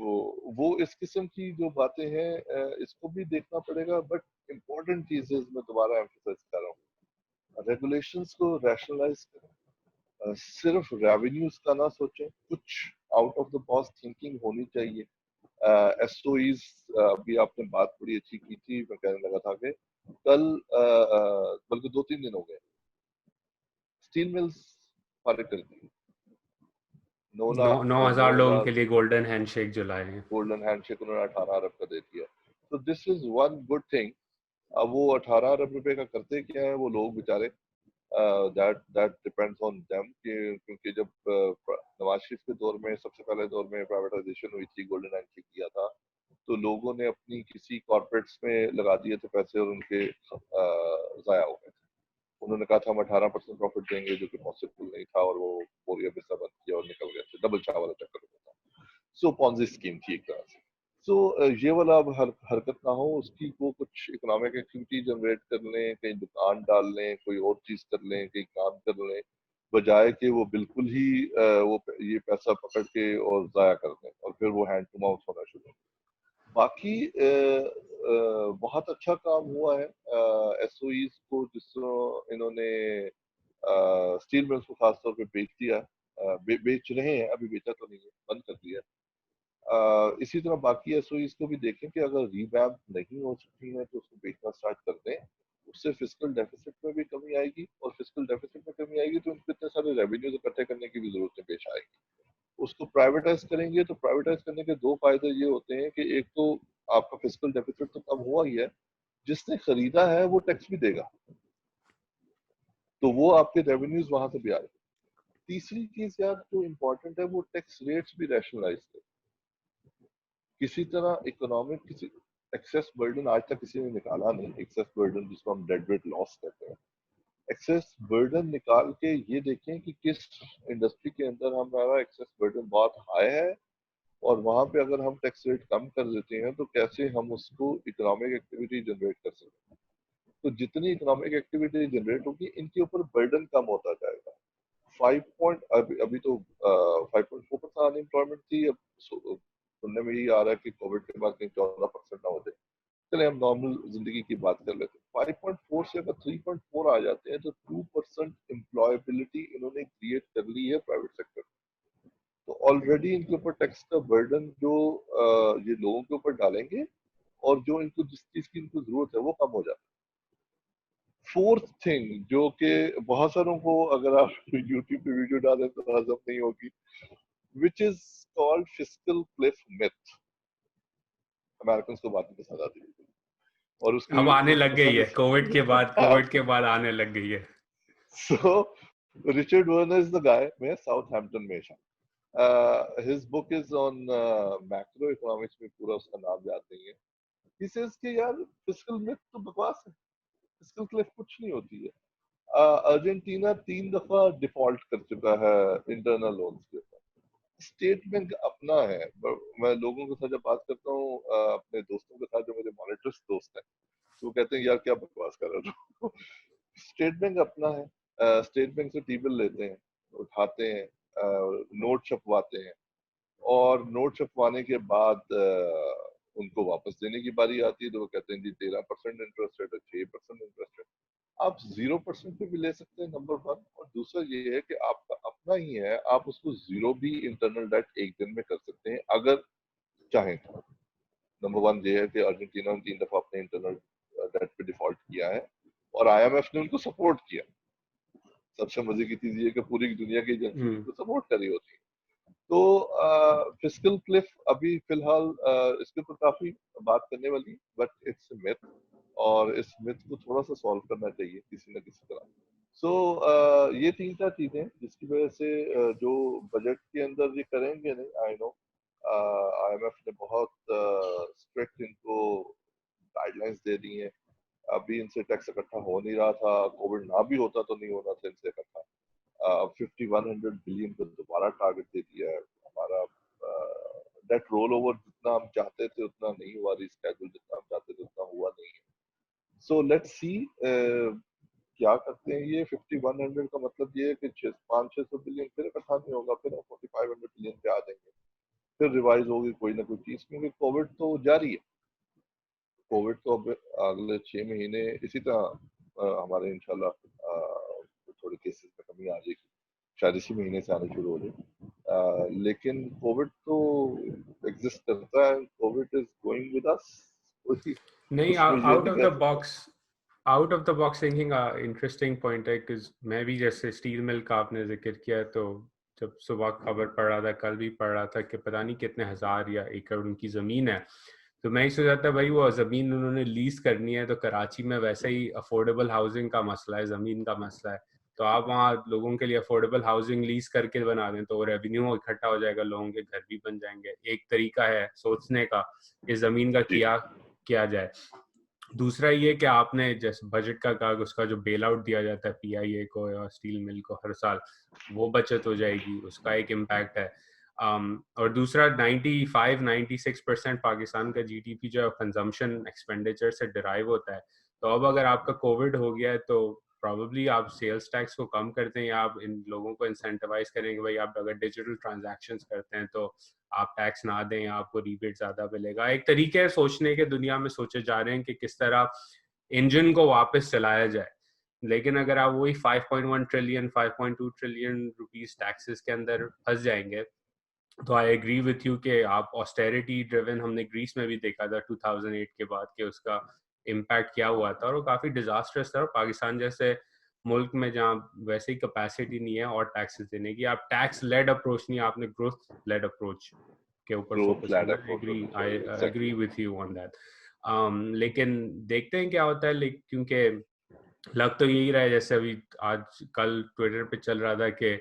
B: وہ اس قسم کی جو باتیں ہیں اس کو بھی دیکھنا پڑے گا. بٹ امپورٹنٹ چیزز میں دوبارہ ایمفسائز کر رہا ہوں, ریگولیشنز کو ریشنلائز کریں, صرف ریونیوز کا نہ سوچیں, کچھ out of the box thinking ہونی چاہیے. ایس او ایز ابھی آپ نے بات بڑی اچھی کی تھی, میں کہنے لگا تھا کہ کل بلکہ 2-3 دن ہو گئے اسٹیل ملز فارغ کر دی,
A: 9,000 لوگوں کے لیے گولڈن ہینڈ شیک جو لائے ہیں,
B: گولڈن ہینڈ شیک انہوں نے 18 ارب کا دے دیا. تو دس از ون گڈ تھنگ. اب وہ 18 ارب روپے کا کرتے کیا ہے وہ لوگ بیچارے, that depends on them, کیونکہ جب نواز شریف کے دور میں سب سے پہلے دور میں پرائیویٹائزیشن ہوئی تھی, گولڈن ہینڈ شیک کیا تھا, تو لوگوں نے اپنی کسی کارپوریٹس میں لگا دیے تھے پیسے اور ان کے ضائع ہو گئے تھے. انہوں نے کہا تھا ہم 18% پروفٹ دیں گے, جو کہ پاسبل نہیں تھا, اور وہ بوریا بسا بند کیا اور نکل گئے تھے. ڈبل چاہ والا چکر ہوتا تھا. سو پونزی اسکیم تھی ایک طرح سے. سو یہ والا اب حرکت نہ ہو, اس کی وہ کچھ اکنامک ایکٹیویٹی جنریٹ کر لیں, کہیں دکان ڈال لیں, کوئی اور چیز کر لیں, کہیں کام کر لیں, بجائے کہ وہ بالکل ہی وہ یہ پیسہ پکڑ کے اور ضائع کر دیں اور پھر وہ ہینڈ ٹو ماؤتھ ہونا شروع ہو. باقی بہت اچھا کام ہوا ہے ایس او ایز کو, جس طرح انہوں نے اسٹیل ملز کو خاص طور پہ بیچ دیا, بیچ رہے ہیں, ابھی بیچا تو نہیں ہے, بند کر دیا. اسی طرح باقی ایس او ایز کو بھی دیکھیں کہ اگر ریویمپ نہیں ہو سکتی ہیں تو اس کو بیچنا اسٹارٹ کر دیں. اس سے فسکل ڈیفیسٹ میں بھی کمی آئے گی, اور فسکل ڈیفیسٹ میں کمی آئے گی تو ان کو اتنے سارے ریونیوز اکٹھے کرنے کی بھی ضرورت پیش آئے گی. اس کو پرائیویٹائز کریں گے تو پرائیویٹائز کرنے کے 2 فائدے یہ ہوتے ہیں کہ ایک تو آپ کا فسکل ڈیفیسٹ تو کم ہوا ہی ہے, جس نے خریدا ہے وہ ٹیکس بھی دے گا, تو وہ آپ کے ریونیوز وہاں سے بھی آئے. تیسری چیز یار جو امپورٹنٹ ہے وہ ٹیکس ریٹس بھی ریشنلائز کریں. کسی طرح اکنامک کسی ایکسیس برڈن آج تک کسی نے نکالا نہیں, ایکسیس برڈن جس کو ہم ڈیڈ ویٹ لاس کہتے ہیں. ایکسیس برڈن نکال کے یہ دیکھیں کہ کس انڈسٹری کے اندر ہمارا ایکسیس برڈن بہت ہائی ہے, اور وہاں پہ اگر ہم ٹیکس ریٹ کم کر دیتے ہیں تو کیسے ہم اس کو اکنامک ایکٹیویٹی جنریٹ کر سکتے ہیں. تو جتنی اکنامک ایکٹیویٹی جنریٹ ہوگی ان کے اوپر برڈن کم ہوتا جائے گا. 5 ابھی تو 5.4% ان امپلائمنٹ تھی, اب سننے میں یہ آ رہا ہے کہ کووڈ کے بعد کہیں 14% نہ ہو جائے. چلے ہم نارمل زندگی کی بات کر لیتے ہیں، 5.4 سے اگر 3.4 آ جاتے ہیں تو 2% امپلائبلٹی انہوں نے کریٹ کر لی ہے پرائیویٹ سیکٹر، تو آلریڈی ان کے اوپر ٹیکس کا برڈن جو یہ لوگوں کے اوپر ڈالیں گے اور جو ان کو جس چیز کی ان کو ضرورت ہے وہ کم ہو جاتا ہے۔ فورتھ تھنگ جو کہ بہت ساروں کو اگر آپ یوٹیوب پہ ویڈیو ڈالیں تو ہضم نہیں ہوگی، which is called fiscal cliff myth, Americans کو بات نہیں پسند آتی اور اس کی
A: اب آنے لگ گئی ہے کووڈ کے بعد آنے لگ گئی ہے.
B: سو ریچرڈ ورنر از دا گائے، میں ساؤتھ ہیمپٹن میں ہز بک از آن میکرو اکنامکس، میں پورا اس کا نام یاد نہیں ہے. He says کہ یار فسکل میتھ تو بکواس ہے، فسکل کلف کچھ نہیں ہوتی ہے. ارجنٹینا 3 دفعہ ڈیفالٹ کر چکا ہے انٹرنل لونز کے اوپر. اسٹیٹ بینک اپنا ہے، میں لوگوں کے ساتھ جب بات کرتا ہوں اپنے دوستوں کے ساتھ جو میرے مانیٹرس دوست ہیں تو وہ کہتے ہیں یار کیا بکواس کر رہے ہو. اسٹیٹ بینک اپنا ہے، اسٹیٹ بینک سے ٹی بل لیتے ہیں، اٹھاتے ہیں، نوٹ چھپواتے ہیں، اور نوٹ چھپوانے کے بعد ان کو واپس دینے کی باری آتی ہے تو وہ کہتے ہیں جی 13% انٹرسٹ ریٹ ہے، 6% انٹرسٹ ریٹ. آپ 0% پہ بھی لے سکتے ہیں نمبر 1، اور دوسرا یہ ہے کہ آپ کا اپنا ہی ہے، آپ اس کو زیرو بھی انٹرنل ڈیٹ ایک دن میں کر سکتے ہیں اگر چاہیں تو. نمبر 1 یہ ہے کہ ارجنٹینا نے 3 دفعہ اپنے انٹرنل ڈیٹ پہ ڈیفالٹ کیا ہے اور آئی ایم ایف نے ان کو سپورٹ کیا. سب سے مزے کی چیز یہ کہ پوری دنیا کی ایجنسی ان کو سپورٹ کری ہوتی ہے. تو فسکل کلف ابھی فی الحال اس کے اوپر کافی بات کرنے والی، بٹ اٹس میتھ، اور اس میتھ کو تھوڑا سا سالو کرنا چاہیے کسی نہ کسی طرح. سو یہ 3-4 چیزیں جس کی وجہ سے جو بجٹ کے اندر یہ کریں گے نہیں، آئی نو آئی ایم ایف نے بہت اسٹرکٹ ان کو گائیڈ لائنس دے دی ہیں. ابھی ان سے ٹیکس اکٹھا ہو نہیں رہا تھا، کووڈ نہ بھی ہوتا تو نہیں ہونا تھا ان سے اکٹھا. 5100 بلین کو دوبارہ ٹارگٹ دے دیا ہے. ہمارا ڈیٹ رول اوور جتنا ہم چاہتے تھے اتنا نہیں ہوا، ریسکیجول جتنا ہم چاہتے تھے اتنا ہوا نہیں ہے. سو لیٹ سی کیا کرتے ہیں. یہ 5100 کا مطلب یہ ہے کہ 500-600 بلین پھر اکٹھا نہیں ہوگا، پھر ہم 4500 بلین پہ آ جائیں گے، پھر ریوائز ہوگی کوئی نہ کوئی چیز، کیونکہ کووڈ تو جاری ہے. کووڈ تو اب اگلے 6 مہینے اسی طرح ہمارے انشاءاللہ تھوڑے کیسز میں کمی آ جائے گی، شاید اسی مہینے سے آنے شروع ہو جائے. لیکن کووڈ تو ایگزسٹ کرتا ہے، covid is going with us.
A: نہیں،
B: اس میں یہ
A: آؤٹ
B: نہیں
A: آف دا
B: کہہ سکتے.
A: باکس تھنکنگ انٹرسٹنگ پوائنٹ ہے کہ میں بھی جیسے اسٹیل مل کا آپ نے ذکر کیا تو جب صبح خبر پڑ رہا تھا، کل بھی پڑھ رہا تھا کہ پتہ نہیں کتنے ہزار یا ایکڑ ان کی زمین ہے، تو میں ہی سوچا تھا بھائی وہ زمین انہوں نے لیز کرنی ہے تو کراچی میں ویسے ہی افورڈیبل ہاؤسنگ کا مسئلہ ہے، زمین کا مسئلہ ہے، تو آپ وہاں لوگوں کے لیے افورڈیبل ہاؤسنگ لیز کر کے بنا دیں تو ریونیو اکٹھا ہو جائے گا، لوگوں کے گھر بھی بن جائیں گے. ایک طریقہ ہے سوچنے کا کہ زمین کا کیا جائے. دوسرا یہ کہ آپ نے جیسے بجٹ کا کہا کہ اس کا جو بیل آؤٹ دیا جاتا ہے پی آئی اے کو یا اسٹیل مل کو ہر سال، وہ بچت ہو جائے گی، اس کا ایک امپیکٹ ہے. اور دوسرا 95-96% پاکستان کا جی ڈی پی جو ہے کنزمپشن ایکسپینڈیچر سے ڈرائیو ہوتا ہے. تو اب اگر آپ کا کووڈ ہو گیا ہے تو پرابیبلی آپ سیلز ٹیکس کو کم کر دیں یا آپ ان لوگوں کو انسینٹیوائز کریں کہ بھائی آپ اگر ڈیجیٹل ٹرانزیکشنز کرتے ہیں تو آپ ٹیکس نہ دیں یا آپ کو ریبیٹ زیادہ ملے گا. ایک طریقہ ہے سوچنے کے دنیا میں سوچے جا رہے ہیں کہ کس طرح انجن کو واپس چلایا جائے. لیکن اگر آپ وہی 5.1 ٹریلین 5.2 ٹریلین روپیز ٹیکسز کے اندر پھنس جائیں گے تو آئی ایگری وتھ یو کہ آپ آسٹیریٹی ڈریون، ہم نے گریس میں بھی دیکھا تھا 2008 کے بعد کہ اس کا امپیکٹ کیا ہوا تھا اور وہ کافی ڈیزاسٹرس تھا. اور پاکستان جیسے ملک میں جہاں ویسے ہی کیپیسٹی نہیں ہے اور ٹیکسز دینے کی، آپ ٹیکس لیڈ اپروچ نہیں، آپ نے گروتھ لیڈ اپروچ کے اوپر فوکس کرنا. I agree with you on that. لیکن دیکھتے ہیں کیا ہوتا ہے، کیونکہ لگ تو یہی رہا ہے جیسے ابھی آج کل ٹویٹر پہ چل رہا تھا کہ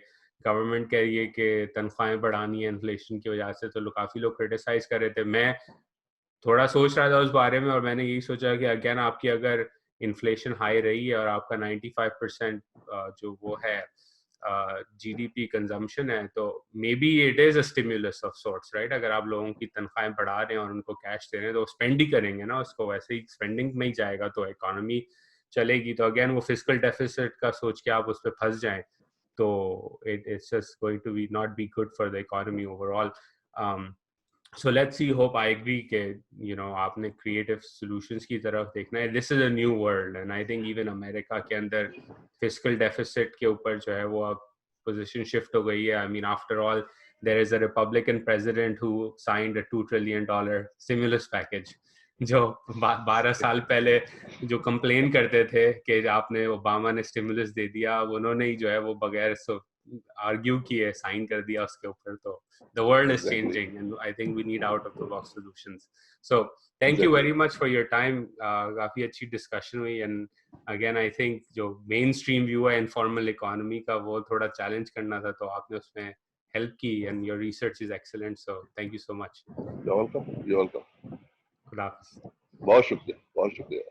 A: گورنمنٹ کہہ رہی ہے کہ تنخواہیں بڑھانی ہے انفلیشن کی وجہ سے، تو کافی لوگ کرٹیسائز کر رہے تھے. میں تھوڑا سوچ رہا تھا اس بارے میں اور میں نے یہی سوچا کہ اگین آپ کی اگر انفلیشن ہائی رہی ہے اور آپ کا 95% جو وہ ہے جی ڈی پی کنزمپشن ہے تو maybe it is a stimulus of sorts, right. اگر آپ لوگوں کی تنخواہیں بڑھا رہے ہیں اور ان کو کیش دے رہے ہیں تو اسپینڈ ہی کریں گے نا اس کو، ویسے ہی اسپینڈنگ میں ہی جائے گا تو اکانومی چلے گی. تو اگین وہ فسکل ڈیفیسٹ کا سوچ کے آپ اس پہ پھنس جائیں تو it's just going to be not be good for the economy overall. So let's see, hope I agree کہ آپ نے creative solutions کی طرف دیکھنا ہے. This is a new world and I think even America کے اندر fiscal deficit کے اوپر جو ہے وہ اب position shift ہو گئی ہے. I mean after all there is a Republican president who signed a $2 trillion stimulus package جو 12 سال پہلے جو کمپلین کرتے تھے کہ آپ نے اوباما نے اسٹیمولس دے دیا, انہوں نے ہی جو ہے وہ بغیر آرگیو کیے سائن کر دیا اس کے اوپر. تو the world is changing and I think we need out of the box solutions. So thank you very much for your time. کافی اچھی ڈسکشن ہوئی and again I think جو مین اسٹریم ویو ہے انفارمل اکانومی کا وہ تھوڑا چیلنج کرنا تھا, تو آپ نے اس میں help کی and your research is excellent. So thank you so much.
B: You're welcome.
A: خدا حافظ.
B: بہت شکریہ.